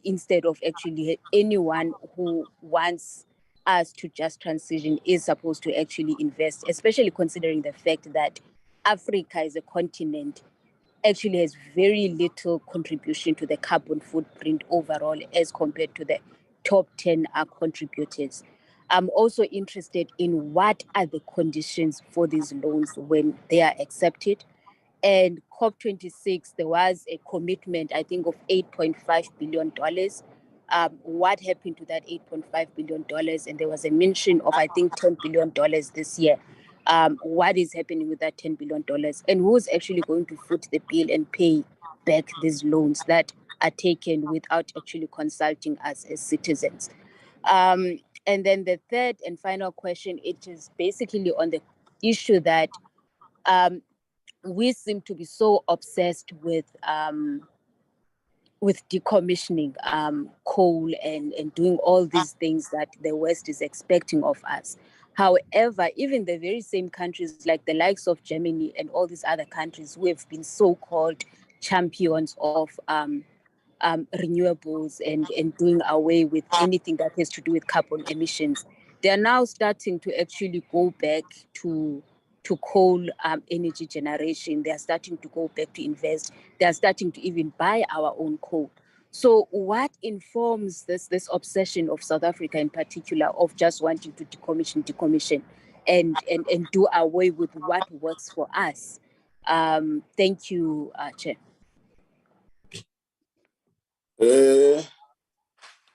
instead of actually anyone who wants us to just transition is supposed to actually invest, especially considering the fact that Africa is a continent actually has very little contribution to the carbon footprint overall as compared to the top 10 contributors. I'm also interested in what are the conditions for these loans when they are accepted. And COP26, there was a commitment, I think, of $8.5 billion. What happened to that $8.5 billion? And there was a mention of, I think, $10 billion this year. What is happening with that $10 billion? And who's actually going to foot the bill and pay back these loans that are taken without actually consulting us as citizens? And then the third and final question, it is basically on the issue that we seem to be so obsessed with decommissioning coal and doing all these things that the West is expecting of us. However, even the very same countries like the likes of Germany and all these other countries who have been so-called champions of renewables and doing away with anything that has to do with carbon emissions, they are now starting to actually go back to coal energy generation. They are starting to go back to invest. They are starting to even buy our own coal. So what informs this obsession of South Africa in particular of just wanting to decommission and do away with what works for us? Thank you, Chair.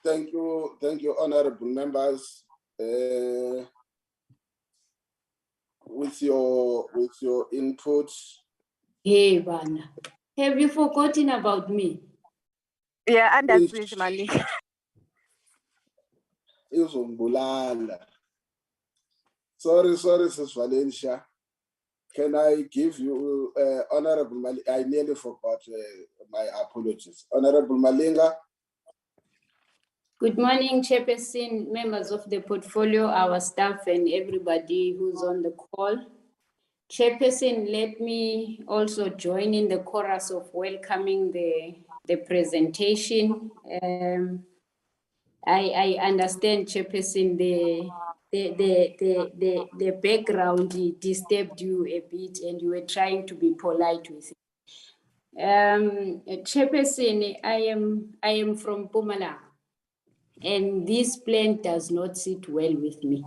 Thank you, honorable members. With your input. Hey, Bana, have you forgotten about me? Yeah, understood, Mali. Sorry, Sis Valencia. Can I give you, Honorable Mali? I nearly forgot my apologies. Honorable Malinga. Good morning, Chairperson, members of the portfolio, our staff, and everybody who's on the call. Chairperson, let me also join in the chorus of welcoming the presentation. I understand, Chairperson, the background disturbed you a bit, and you were trying to be polite with it. Chairperson, I am from Mpumalanga, and this plan does not sit well with me.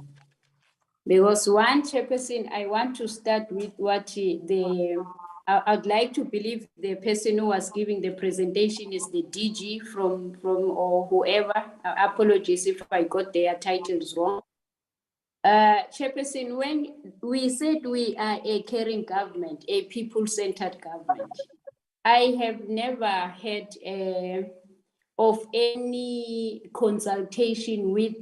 Because one, Chairperson, I want to start with what I'd like to believe the person who was giving the presentation is the DG from or whoever. Apologies if I got their titles wrong. Chairperson, when we said we are a caring government, a people-centered government, I have never heard of any consultation with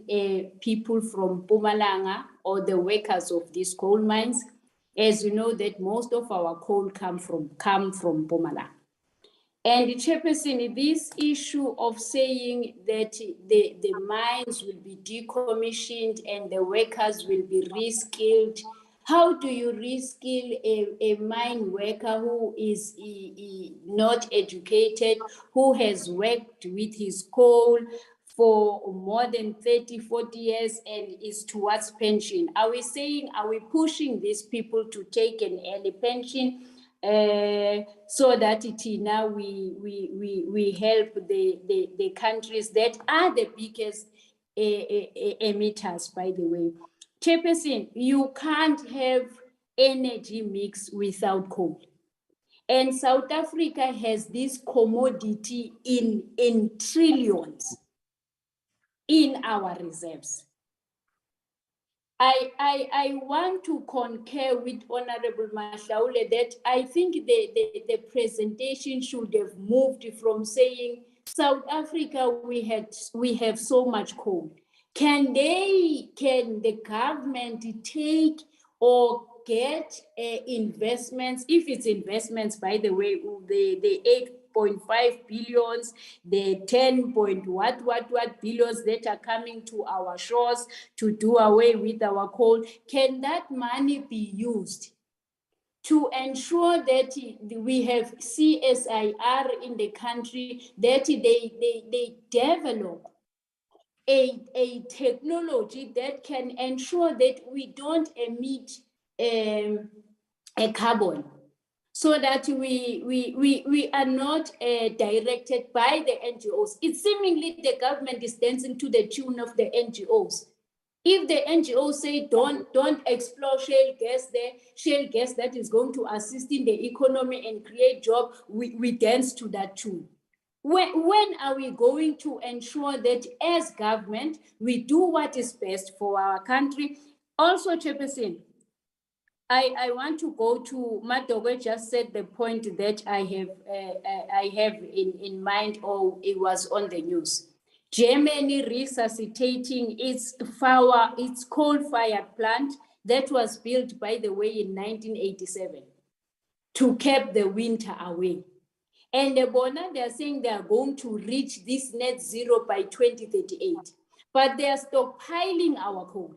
people from Mpumalanga or the workers of these coal mines. As you know, that most of our coal come from Mpumalanga. And Chairperson, this issue of saying that the mines will be decommissioned and the workers will be reskilled, how do you reskill a mine worker who is not educated, who has worked with his coal for more than 30, 40 years and is towards pension? Are we saying, are we pushing these people to take an early pension so that now we help the countries that are the biggest emitters, by the way? Chairperson, you can't have energy mix without coal. And South Africa has this commodity in trillions in our reserves. I want to concur with Honorable Mashaule that I think the presentation should have moved from saying, South Africa, we have so much coal. Can the government take or get investments, if it's investments, by the way, the 8.5 billions, the 10 point what billions that are coming to our shores to do away with our coal, can that money be used to ensure that we have CSIR in the country, that they develop a technology that can ensure that we don't emit a carbon, so that we are not directed by the NGOs. It's seemingly the government is dancing to the tune of the NGOs. If the NGOs say don't explore shale gas there, shale gas that is going to assist in the economy and create jobs, we dance to that tune. When are we going to ensure that as government, we do what is best for our country? Also, Chairperson, I want to go to Madogo just said the point that I have in mind, or it was on the news. Germany resuscitating its coal-fired plant that was built, by the way, in 1987 to keep the winter away. And they are saying they are going to reach this net zero by 2038. But they are stockpiling our coal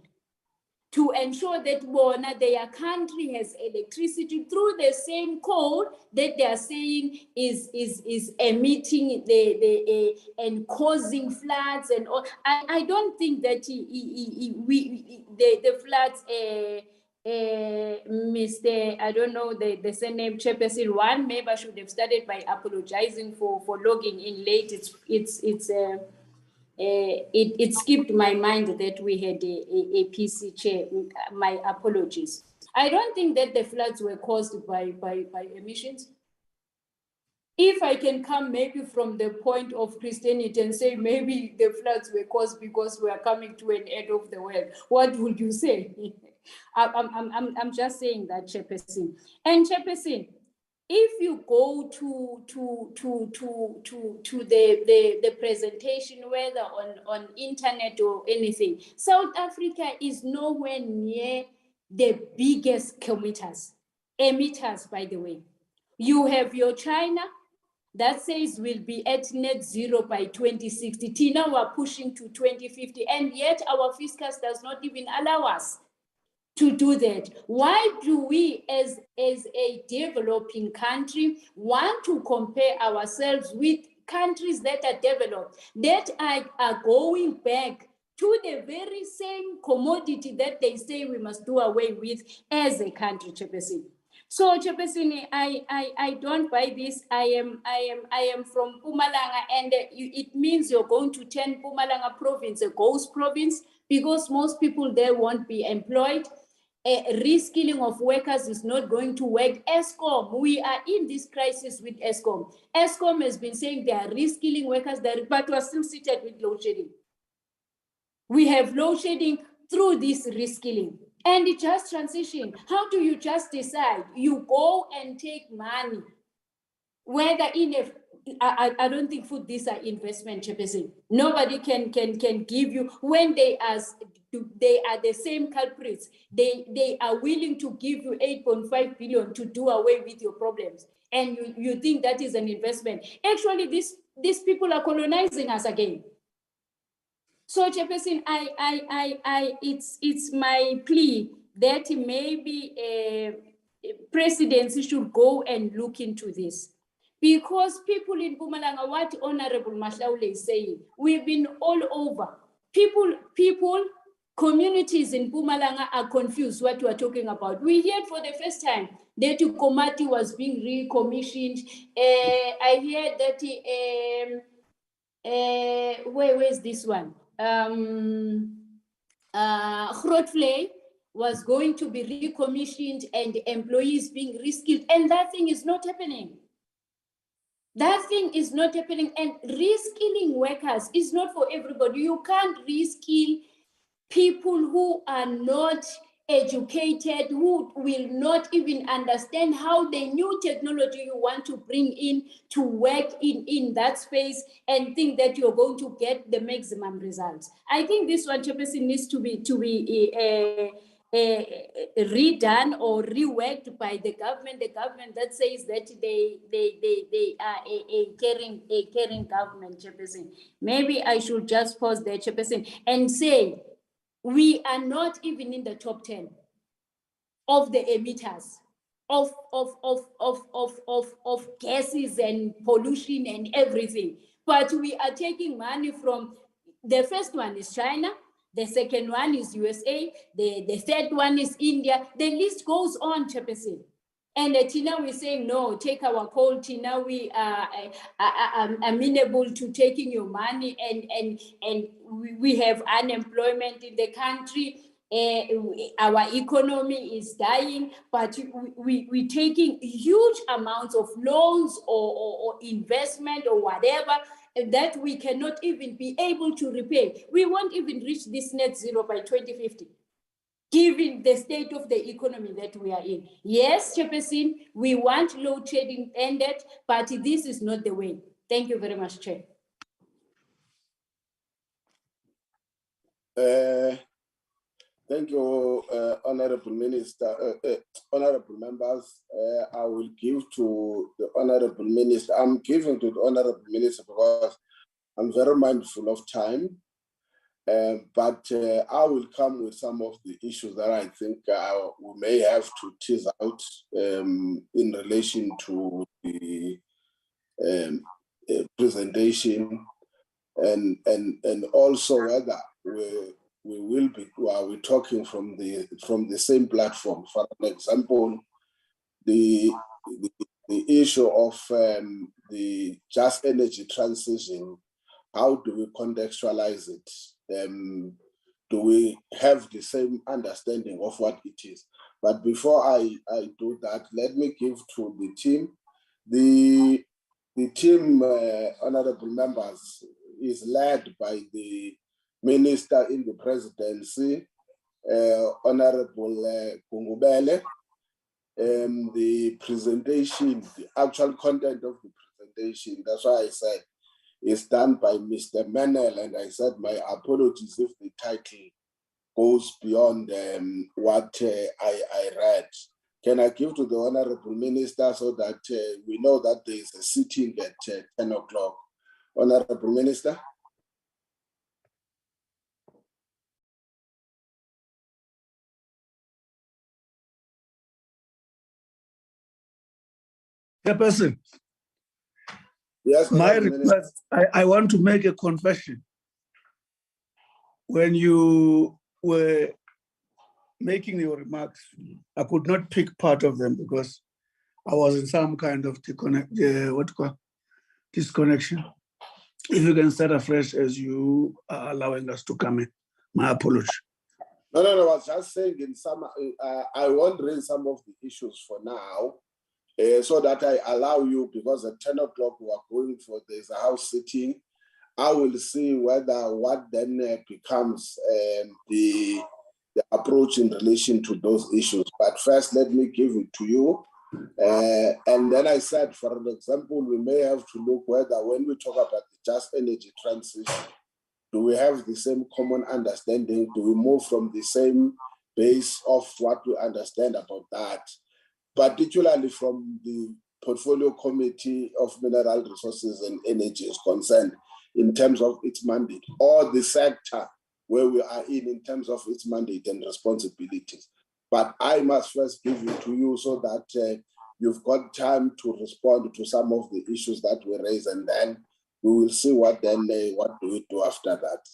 to ensure that their country has electricity through the same coal that they are saying is emitting and causing floods and all. I don't think that the floods. Mr. I don't know the same name, Chairperson. One, maybe I should have started by apologizing for logging in late. It skipped my mind that we had a PC chair. My apologies. I don't think that the floods were caused by emissions. If I can come maybe from the point of Christianity and say maybe the floods were caused because we are coming to an end of the world, what would you say? I'm just saying that, Chairperson. And Chairperson, if you go to the presentation, whether on internet or anything, South Africa is nowhere near the biggest emitters, by the way. You have your China that says we'll be at net zero by 2060. Tina, we're pushing to 2050, and yet our fiscus does not even allow us to do that. Why do we as a developing country want to compare ourselves with countries that are developed, that are going back to the very same commodity that they say we must do away with as a country, Chairperson? So, Chairperson, I don't buy this. I am from Mpumalanga, and it means you're going to turn Mpumalanga province a ghost province, because most people there won't be employed. Reskilling of workers is not going to work. Eskom, we are in this crisis with Eskom. Eskom has been saying they are reskilling workers, but we are still seated with load shedding. We have load shedding through this reskilling. And it just transition. How do you just decide? You go and take money, whether in a, I don't think food, these are investment, Chairperson. Nobody can give you, when they are the same culprits, they are willing to give you 8.5 billion to do away with your problems. And you think that is an investment. Actually, these people are colonizing us again. So, Chairperson, it's my plea that maybe Presidency should go and look into this. Because people in Mpumalanga, what Honorable Mahlaule is saying, we've been all over. People, communities in Mpumalanga are confused what we are talking about. We heard for the first time that Komati was being recommissioned. I heard that, where's this one? Grootvlei was going to be recommissioned and employees being reskilled, and that thing is not happening. That thing is not happening, and reskilling workers is not for everybody. You can't reskill people who are not educated, who will not even understand how the new technology you want to bring in to work in that space, and think that you're going to get the maximum results. I think this one, Chairperson, needs to be redone or reworked by the government that says that they are a caring government, Chairperson. Maybe I should just pause there, Chairperson, and say we are not even in the top 10 of the emitters of gases and pollution and everything. But we are taking money from, the first one is China, the second one is USA, the third one is India. The list goes on, Chairperson. And Tina, we're saying, no, take our call, Tina, we are amenable to taking your money, and we have unemployment in the country. Our economy is dying, but we're taking huge amounts of loans or investment or whatever that we cannot even be able to repay. We won't even reach this net zero by 2050, given the state of the economy that we are in. Yes, Chairperson, we want load shedding ended, but this is not the way. Thank you very much, Chair. Thank you, Honorable Minister, Honorable Members. I will give to the Honorable Minister. I'm giving to the Honorable Minister because I'm very mindful of time. But I will come with some of the issues that I think we may have to tease out in relation to the presentation, and also whether we will be, are we talking from the same platform? For an example, the issue of the just energy transition. How do we contextualize it? Do we have the same understanding of what it is? But before I do that, let me give to the team. The team, honorable members, is led by the Minister in the Presidency, Honorable Gungubele. The presentation, the actual content of the presentation, that's why I said, is done by Mr. Menel, and I said my apologies if the title goes beyond what I read. Can I give to the Honorable Minister so that we know that there is a sitting at 10 o'clock? Honorable Minister. Chairperson. Yes, my request, I want to make a confession. When you were making your remarks, I could not pick part of them because I was in some kind of disconnection. If you can start afresh as you are allowing us to come in, my apology. No, I was just saying in some, I won't raise some of the issues for now, so that I allow you, because at 10 o'clock we are going for, there's a house sitting. I will see whether what then becomes the approach in relation to those issues. But first, let me give it to you. And then I said, for an example, we may have to look whether when we talk about the just energy transition, do we have the same common understanding? Do we move from the same base of what we understand about that? Particularly from the Portfolio Committee of Mineral Resources and Energy is concerned in terms of its mandate, or the sector where we are in terms of its mandate and responsibilities. But I must first give it to you so that you've got time to respond to some of the issues that we raise, and then we will see what do we do after that.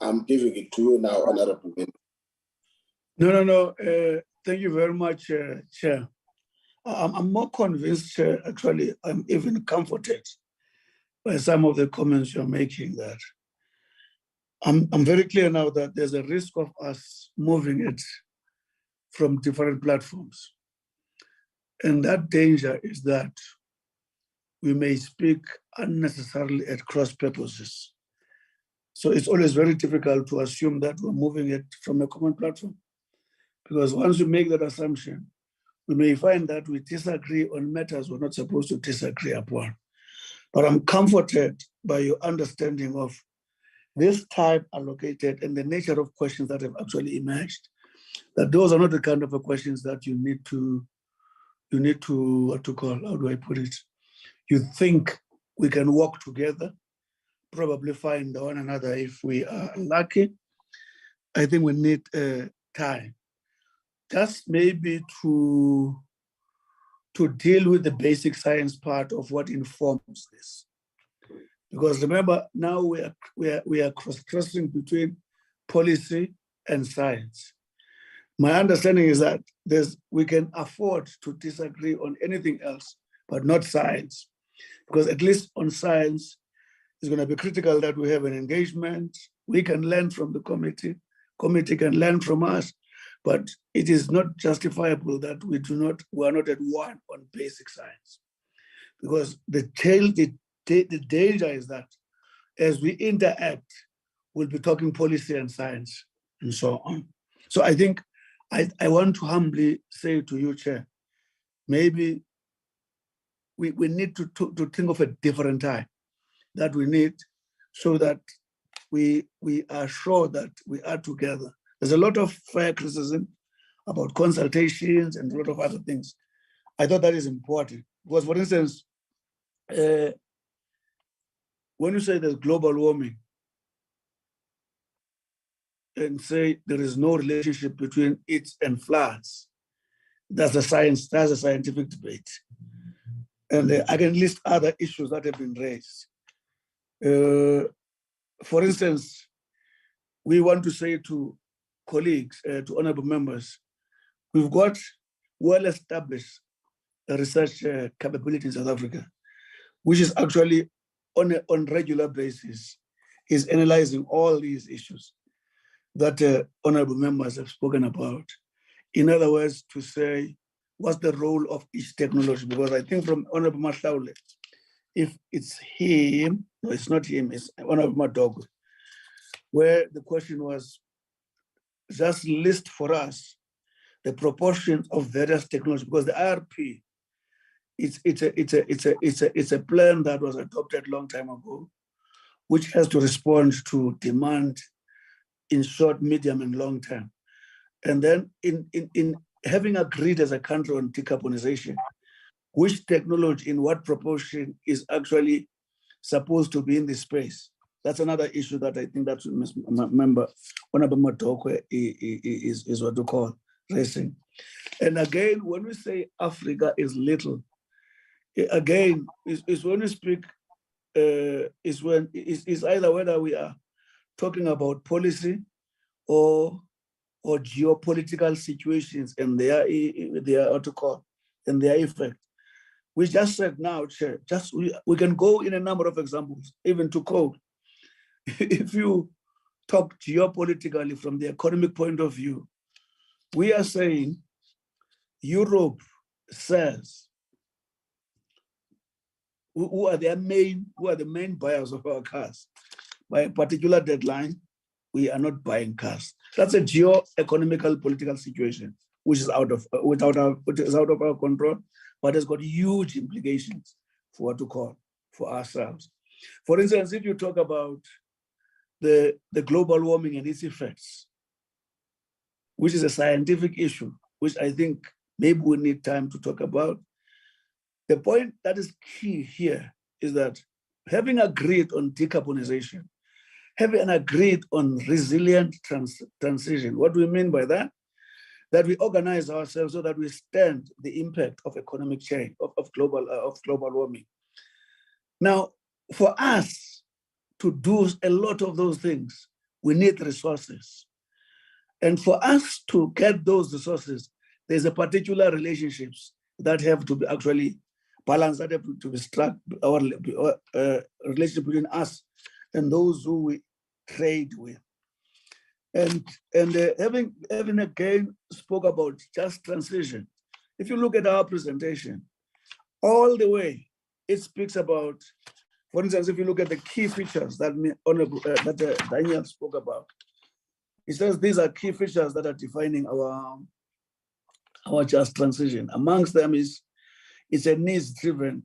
I'm giving it to you now, Honorable Minister. No. Thank you very much, Chair. I'm more convinced, Chair, actually, I'm even comforted by some of the comments you're making, that I'm very clear now that there's a risk of us moving it from different platforms. And that danger is that we may speak unnecessarily at cross purposes. So it's always very difficult to assume that we're moving it from a common platform, because once you make that assumption, we may find that we disagree on matters we're not supposed to disagree upon. But I'm comforted by your understanding of this time allocated and the nature of questions that have actually emerged. that those are not the kind of questions that you need to, what to call, how do I put it? You think we can work together, probably find one another if we are lucky. I think we need time, just maybe to deal with the basic science part of what informs this. Because remember, now we are crossing between policy and science. My understanding is that we can afford to disagree on anything else, but not science. Because at least on science, it's going to be critical that we have an engagement. We can learn from the committee can learn from us, but it is not justifiable that we are not at one on basic science. Because the danger is that as we interact, we'll be talking policy and science and so on. So I think I want to humbly say to you, Chair, maybe we need to think of a different time that we need so that we are sure that we are together. There's a lot of fair criticism about consultations and a lot of other things. I thought that is important because, for instance, when you say there's global warming and say there is no relationship between it and floods, that's a scientific debate. And I can list other issues that have been raised. For instance, we want to say to colleagues, to honorable members, we've got well-established research capability in South Africa, which is actually on regular basis is analyzing all these issues that honorable members have spoken about. In other words, to say, what's the role of each technology? Because I think from Honorable Mahlaule, if it's him, no, it's not him, it's Honorable Madogwe, where the question was, just list for us the proportion of various technologies, because the IRP, it's a plan that was adopted a long time ago, which has to respond to demand in short, medium, and long term. And then in having agreed as a country on decarbonization, which technology in what proportion is actually supposed to be in this space? That's another issue that I think that member Honorable Matokwe is what we call racing. And again, when we say Africa is little, again, is when we speak, is either whether we are talking about policy or geopolitical situations and their what to call and their effect. We just said now, Chair, we can go in a number of examples, even to coal. If you talk geopolitically from the economic point of view, we are saying Europe says who are the main buyers of our cars. By a particular deadline, we are not buying cars. That's a geo-economical political situation, which is out of our control, but has got huge implications for what to call for ourselves. For instance, if you talk about the global warming and its effects, which is a scientific issue, which I think maybe we need time to talk about. The point that is key here is that having agreed on decarbonization, having agreed on resilient transition, what do we mean by that? That we organize ourselves so that we stand the impact of economic change, of global warming. Now, for us to do a lot of those things, we need resources. And for us to get those resources, there's a particular relationships that have to be actually balanced, that have to be struck, our relationship between us and those who we trade with. And having again spoke about just transition, if you look at our presentation, all the way, it speaks about, for instance, if you look at the key features that Daniel spoke about, he says these are key features that are defining our just transition. Amongst them is it's a needs-driven,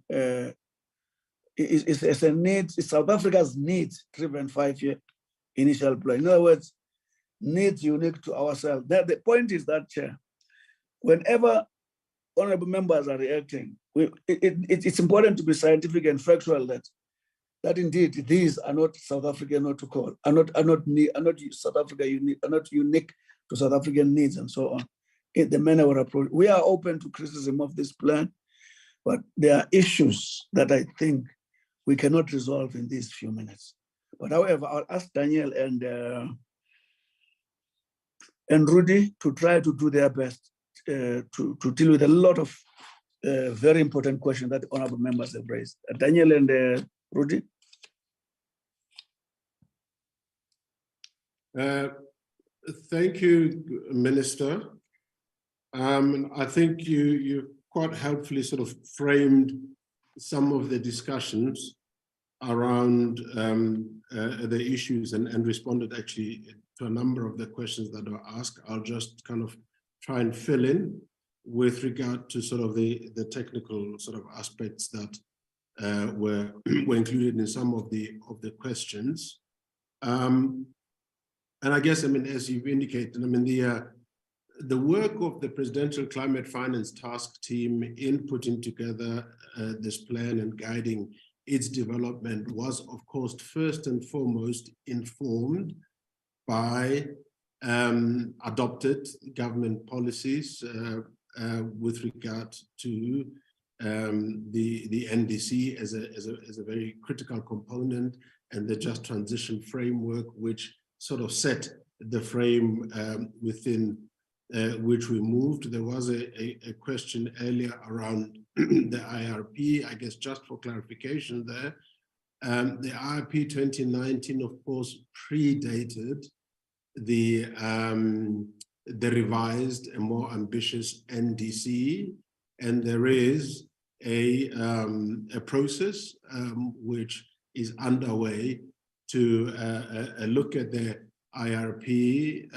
it's South Africa's needs-driven 5-year initial plan. In other words, needs unique to ourselves. The point is that, Chair, whenever honorable members are reacting, it's important to be scientific and factual that indeed these are not South African, not to call, are not South Africa unique, are not unique to South African needs and so on. In the manner we're approaching, we are open to criticism of this plan, but there are issues that I think we cannot resolve in these few minutes. But however, I'll ask Daniel and Rudy to try to do their best to deal with a lot of very important questions that honorable members have raised. Daniel and Rudy. Thank you, Minister. I think you quite helpfully sort of framed some of the discussions around the issues and responded actually to a number of the questions that were asked. I'll just kind of try and fill in with regard to sort of the technical sort of aspects that were included in some of the questions. And I guess, I mean, as you've indicated, I mean, the work of the Presidential Climate Finance Task Team in putting together this plan and guiding its development was, of course, first and foremost informed by adopted government policies with regard to the NDC as a very critical component, and the Just Transition Framework, which sort of set the frame within which we moved. There was a question earlier around the IRP, I guess just for clarification there. The IRP 2019, of course, predated the revised and more ambitious NDC, and there is a process which is underway to look at the IRP,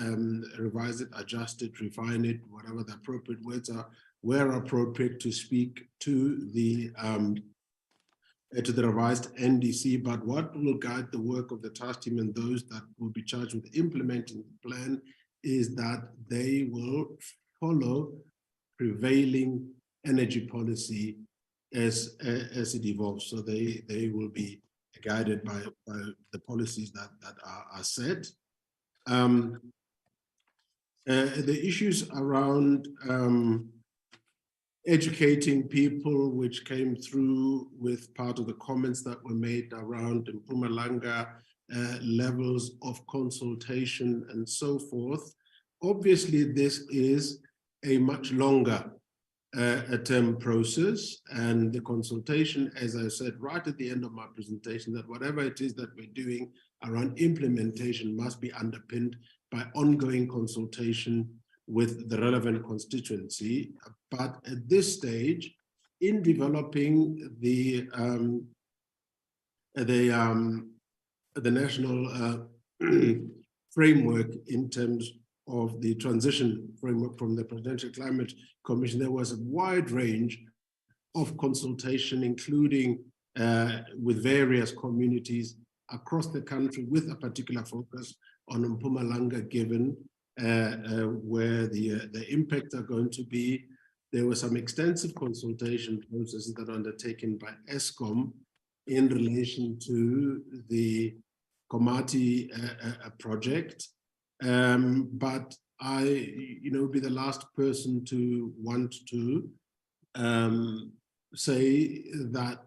revise it, adjust it, refine it, whatever the appropriate words are, where appropriate to speak to the revised NDC. But what will guide the work of the task team and those that will be charged with implementing the plan is that they will follow prevailing energy policy as it evolves. So they will be guided by the policies that are set. The issues around educating people, which came through with part of the comments that were made around Mpumalanga, levels of consultation and so forth. Obviously, this is a much longer term process, and the consultation, as I said right at the end of my presentation, that whatever it is that we're doing around implementation must be underpinned by ongoing consultation with the relevant constituency. But at this stage, in developing the national framework in terms of the transition framework from the Presidential Climate Commission, there was a wide range of consultation, including with various communities across the country, with a particular focus on Mpumalanga, given where the impacts are going to be. There were some extensive consultation processes that are undertaken by ESCOM in relation to the Komati project. But I, be the last person to want to say that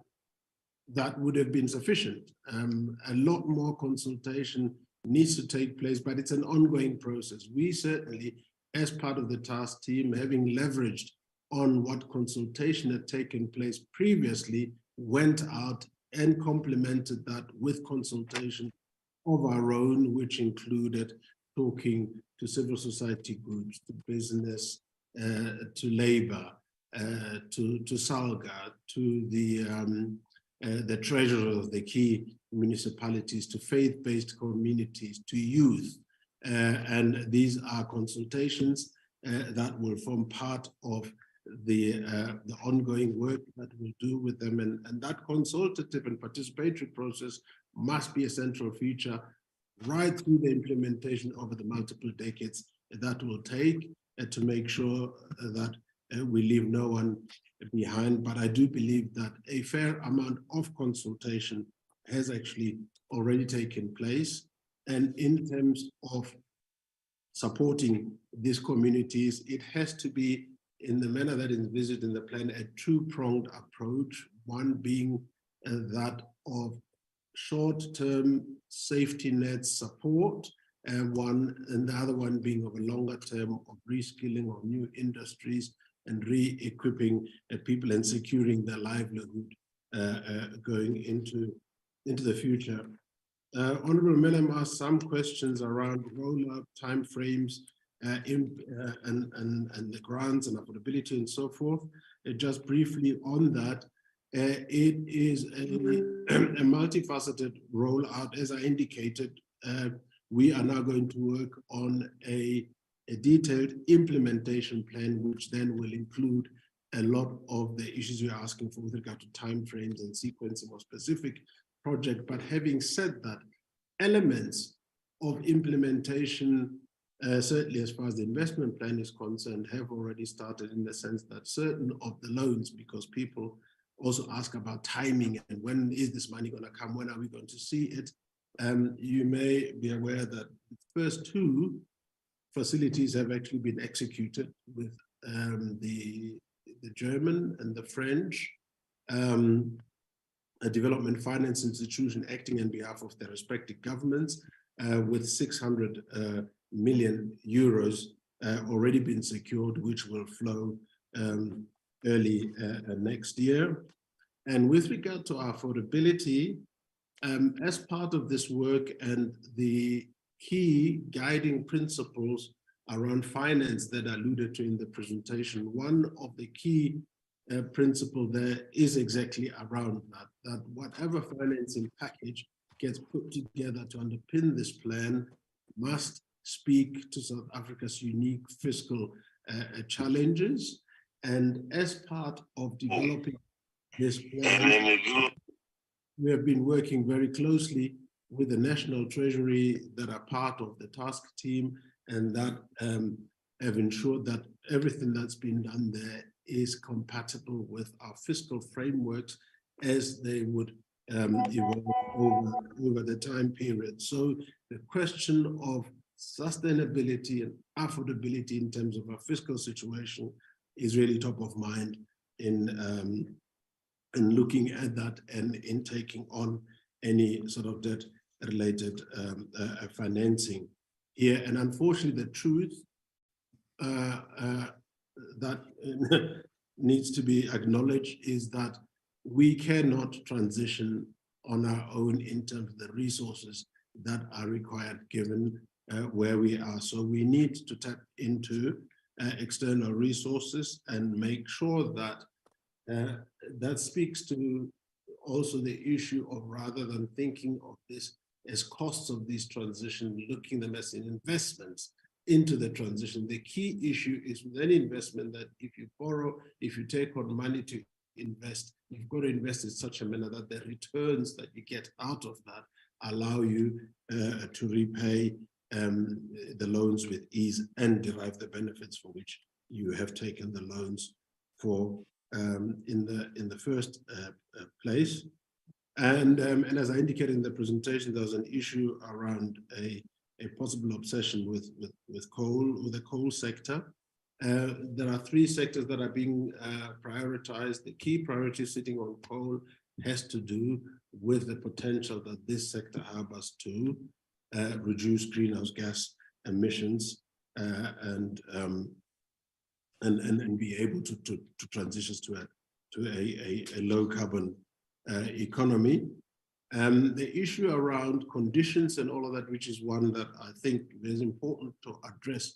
that would have been sufficient. A lot more consultation needs to take place, but it's an ongoing process. We certainly, as part of the task team, having leveraged on what consultation had taken place previously, went out and complemented that with consultation of our own, which included talking to civil society groups, to business, to labor, to SALGA, to the treasurer of the key municipalities, to faith-based communities, to youth. And these are consultations that will form part of the ongoing work that we'll do with them. And that consultative and participatory process must be a central feature right through the implementation over the multiple decades that will take to make sure that we leave no one behind. But I do believe that a fair amount of consultation has actually already taken place. And in terms of supporting these communities, it has to be in the manner that is envisaged in the plan, a two-pronged approach, one being that of short-term safety net support, and the other one being of a longer term of reskilling of new industries and re-equipping people and securing their livelihood going into the future. Honorable Melham asked some questions around rollout timeframes and the grants and affordability and so forth. Just briefly on that, it is a multifaceted rollout. As I indicated, we are now going to work on a detailed implementation plan, which then will include a lot of the issues we're asking for with regard to timeframes and sequencing of specific project. But having said that, elements of implementation, certainly as far as the investment plan is concerned, have already started, in the sense that certain of the loans, because people also ask about timing and when is this money going to come, when are we going to see it? You may be aware that the first two facilities have actually been executed with the German and the French a development finance institution acting on behalf of their respective governments, with 600 million euros already been secured, which will flow early next year. And with regard to affordability, as part of this work and the key guiding principles around finance that I alluded to in the presentation, one of the key principle there is exactly around that whatever financing package gets put together to underpin this plan must speak to South Africa's unique fiscal challenges. And as part of developing this plan, we have been working very closely with the National Treasury that are part of the task team, and that have ensured that everything that's been done there is compatible with our fiscal frameworks as they would evolve over the time period. So the question of sustainability and affordability in terms of our fiscal situation is really top of mind in looking at that and in taking on any sort of debt-related financing here. And unfortunately, the truth that needs to be acknowledged is that we cannot transition on our own in terms of the resources that are required given where we are. So we need to tap into external resources and make sure that that speaks to also the issue of, rather than thinking of this as costs of this transition, looking them as investments into the transition. The key issue is with any investment that if you borrow, if you take on money to invest, you've got to invest in such a manner that the returns that you get out of that allow you to repay the loans with ease and derive the benefits for which you have taken the loans for in the first place. And as I indicated in the presentation, there was an issue around a possible obsession with coal, with the coal sector. There are three sectors that are being prioritized. The key priority sitting on coal has to do with the potential that this sector harbors to reduce greenhouse gas emissions and be able to transition to a low carbon economy. The issue around conditions and all of that, which is one that I think is important to address.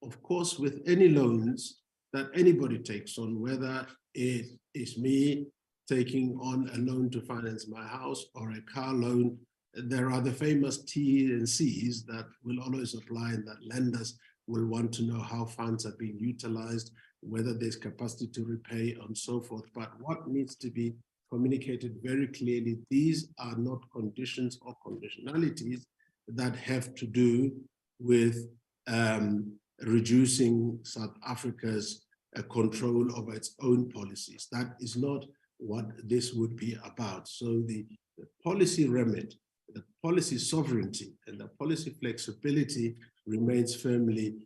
Of course, with any loans that anybody takes on, whether it is me taking on a loan to finance my house or a car loan, there are the famous T's and C's that will always apply, and that lenders will want to know how funds are being utilized, whether there's capacity to repay and so forth. But what needs to be communicated very clearly, these are not conditions or conditionalities that have to do with reducing South Africa's control over its own policies. That is not what this would be about. So the policy remit, the policy sovereignty, and the policy flexibility remains firmly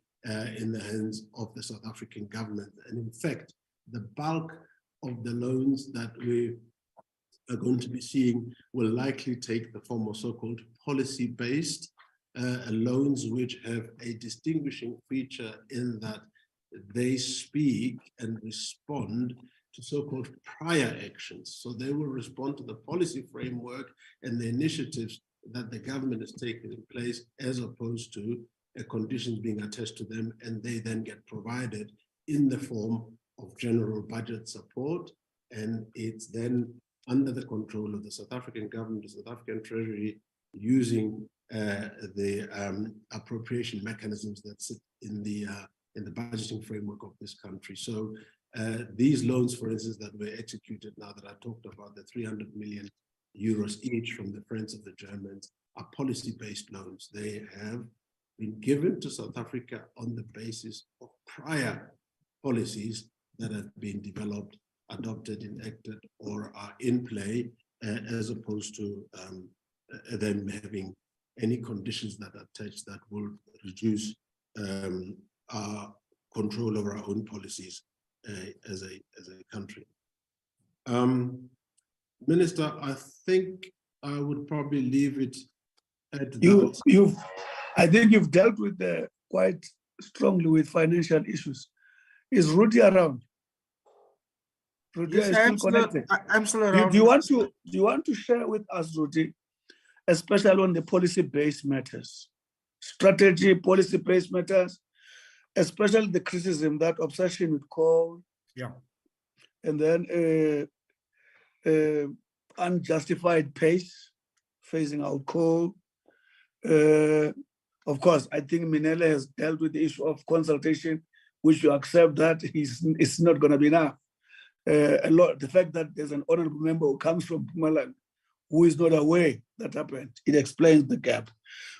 in the hands of the South African government. And in fact, the bulk of the loans that we are going to be seeing will likely take the form of so-called policy-based loans, which have a distinguishing feature in that they speak and respond to so-called prior actions. So they will respond to the policy framework and the initiatives that the government has taken in place, as opposed to conditions being attached to them, and they then get provided in the form of general budget support. And it's then under the control of the South African government, the South African Treasury, using the appropriation mechanisms that sit in the budgeting framework of this country. So these loans, for instance, that were executed now that I talked about, the 300 million euros each from the Friends of the Germans, are policy-based loans. They have been given to South Africa on the basis of prior policies that have been developed, adopted, enacted, or are in play, as opposed to them having any conditions that are attached that will reduce our control over our own policies as a country. Minister, I think I would probably leave it at that. I think you've dealt with quite strongly with financial issues. Is Rudy around? Rudy, yes, is still connected. I'm still around. Do you want to share with us, Rudy, especially on the policy-based matters, strategy, policy-based matters, especially the criticism, that obsession with coal, yeah, and then unjustified pace, phasing out coal. Of course, I think Minele has dealt with the issue of consultation, which you accept that it's not going to be enough. The fact that there's an honorable member who comes from Mpumalanga who is not aware that happened, it explains the gap.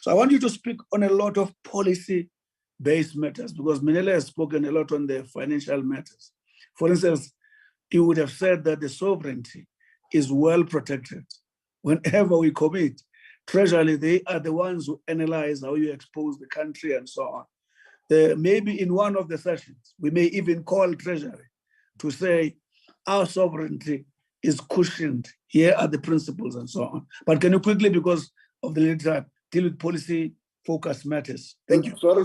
So I want you to speak on a lot of policy-based matters, because Minele has spoken a lot on the financial matters. For instance, he would have said that the sovereignty is well protected. Whenever we commit, Treasury, they are the ones who analyze how you expose the country and so on. Maybe in one of the sessions, we may even call Treasury to say our sovereignty is cushioned. Here are the principles and so on. But can you quickly, because of the little time, deal with policy-focused matters? Thank you. Sorry,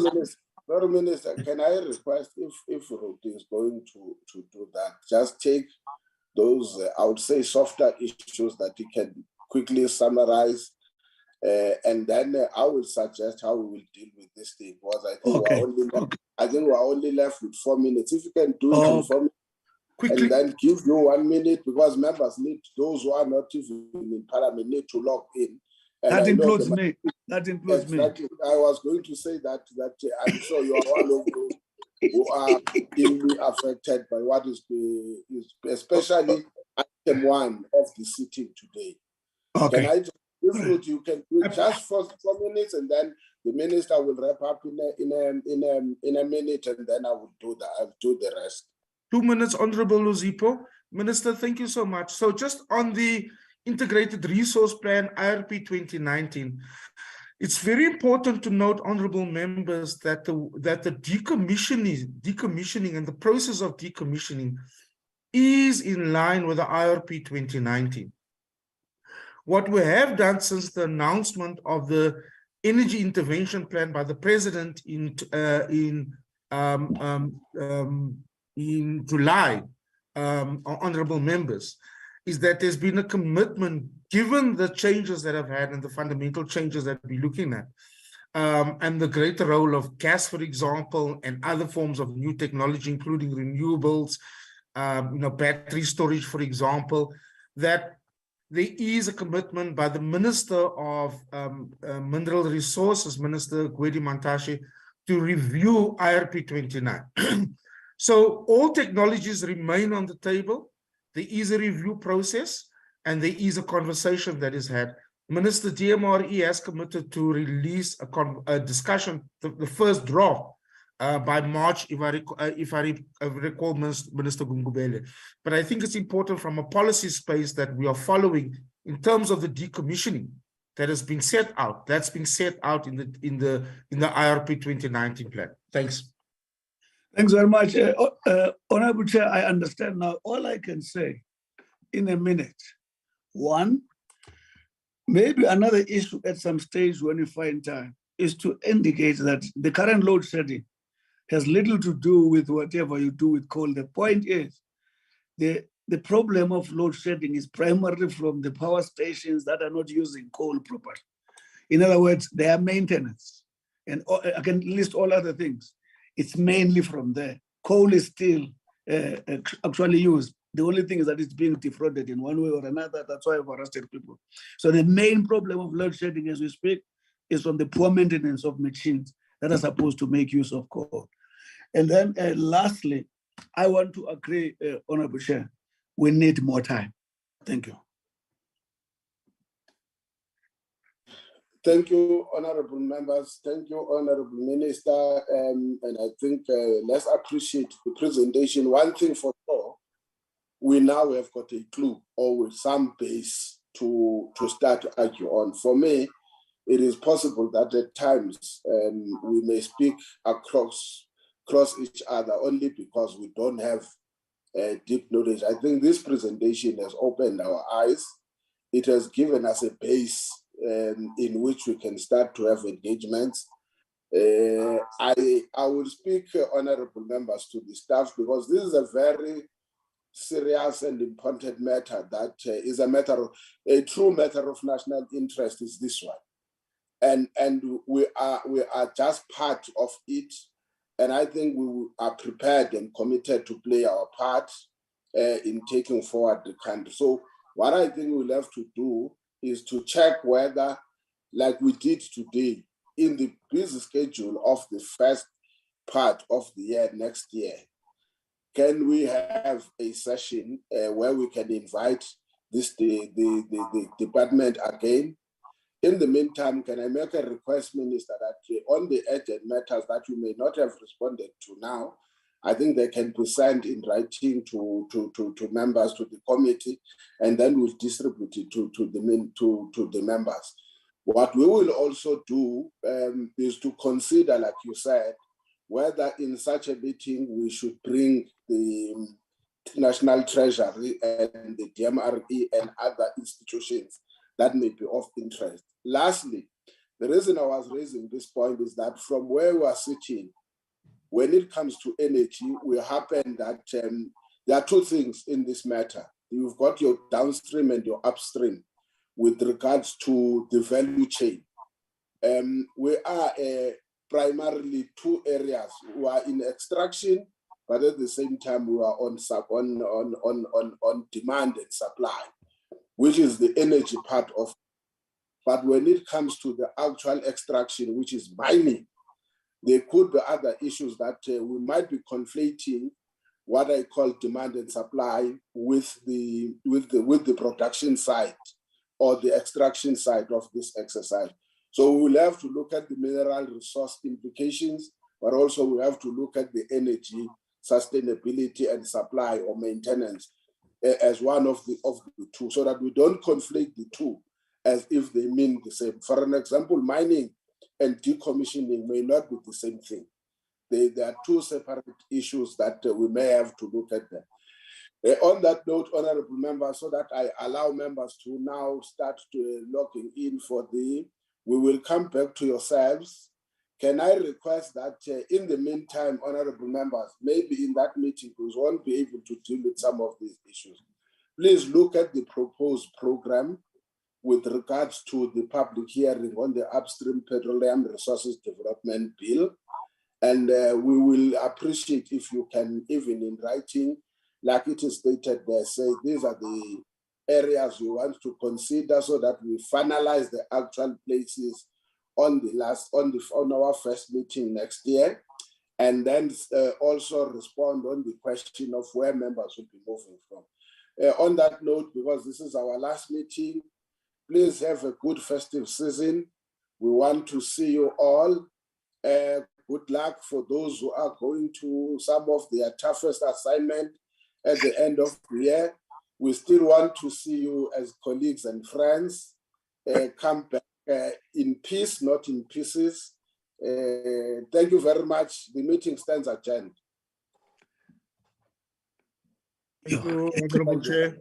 Minister, can I request if Rudy is going to do that, just take those, I would say, softer issues that he can quickly summarize, and then I will suggest how we will deal with this thing, because I think we're only left with 4 minutes. If you can do it in 4 minutes, quickly, and then give you 1 minute, because members need, those who are not even in Parliament need to log in. And that includes me. That includes me. I was going to say that I'm sure you are one of those who are keenly affected by what is especially item 1 of the sitting today. Okay. Can I just, if you can do it just for 4 minutes, and then the minister will wrap up in a minute, and then I will do that. I'll do the rest. 2 minutes, Honorable Luzipo. Minister, thank you so much. So just on the Integrated Resource Plan, IRP 2019, it's very important to note, honorable members, that the decommissioning and the process of decommissioning is in line with the IRP 2019. What we have done since the announcement of the Energy Intervention Plan by the President in July, honorable members, is that there's been a commitment, given the changes that have had and the fundamental changes that we're looking at, and the greater role of gas, for example, and other forms of new technology, including renewables, battery storage, for example, that there is a commitment by the Minister of Mineral Resources, Minister Gwedi Mantashe, to review IRP 29. So all technologies remain on the table. There is a review process, and there is a conversation that is had. Minister DMRE has committed to release a discussion, the first draft, by March, if I recall Minister Gungubele. But I think it's important from a policy space that we are following in terms of the decommissioning that has been set out. That's been set out in the IRP 2019 plan. Thanks. Thanks very much. Honorable Chair, I understand now. All I can say in a minute, one, maybe another issue at some stage when you find time is to indicate that the current load shedding has little to do with whatever you do with coal. The point is, the problem of load shedding is primarily from the power stations that are not using coal properly. In other words, their maintenance, and I can list all other things. It's mainly from there. Coal is still actually used. The only thing is that it's being defrauded in one way or another. That's why I've arrested people. So the main problem of load shedding as we speak is from the poor maintenance of machines that are supposed to make use of coal. And then lastly, I want to agree, Honorable Chair, we need more time. Thank you. Thank you, honorable members. Thank you, honorable minister. And I think let's appreciate the presentation. One thing for sure, we now have got a clue or with some base to start to argue on. For me, it is possible that at times we may speak across each other only because we don't have deep knowledge. I think this presentation has opened our eyes. It has given us a base in which we can start to have engagements. I will speak, honorable members, to the staff because this is a very serious and important matter that is a true matter of national interest is this one. And we are just part of it. And I think we are prepared and committed to play our part in taking forward the country. So what I think we'll have to do is to check whether, like we did today, in the busy schedule of the first part of the year next year, can we have a session where we can invite the department again? In the meantime, can I make a request, Minister, that on the urgent matters that you may not have responded to now, I think they can be sent in writing to members, to the committee, and then we'll distribute it to the members. What we will also do is to consider, like you said, whether in such a meeting we should bring the National Treasury and the DMRE and other institutions that may be of interest. Lastly, the reason I was raising this point is that from where we are sitting, when it comes to energy, we happen that there are two things in this matter. You've got your downstream and your upstream with regards to the value chain. We are primarily two areas. We are in extraction, but at the same time we are on demand and supply, which is the energy part of it. But when it comes to the actual extraction, which is mining, there could be other issues that we might be conflating what I call demand and supply with the production side or the extraction side of this exercise. So we will have to look at the mineral resource implications, but also we have to look at the energy sustainability and supply or maintenance as one of the two, so that we don't conflate the two as if they mean the same. For an example, mining and decommissioning may not be the same thing. They are two separate issues that we may have to look at them. On that note, honorable members, so that I allow members to now start to logging in for we will come back to yourselves. Can I request that in the meantime, honorable members, maybe in that meeting, we won't be able to deal with some of these issues. Please look at the proposed program with regards to the public hearing on the Upstream Petroleum Resources Development Bill. And we will appreciate if you can, even in writing, like it is stated there, say these are the areas you want to consider so that we finalize the actual places on our first meeting next year, and then also respond on the question of where members will be moving from. On that note, because this is our last meeting, Please have a good festive season. We want to see you all. Good luck for those who are going to some of their toughest assignment at the end of the year. We still want to see you as colleagues and friends. Come back in peace, not in pieces. Thank you very much. The meeting stands adjourned. Thank you, Honorable Chair.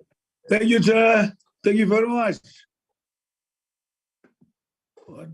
Thank you, Chair. Thank you very much. What?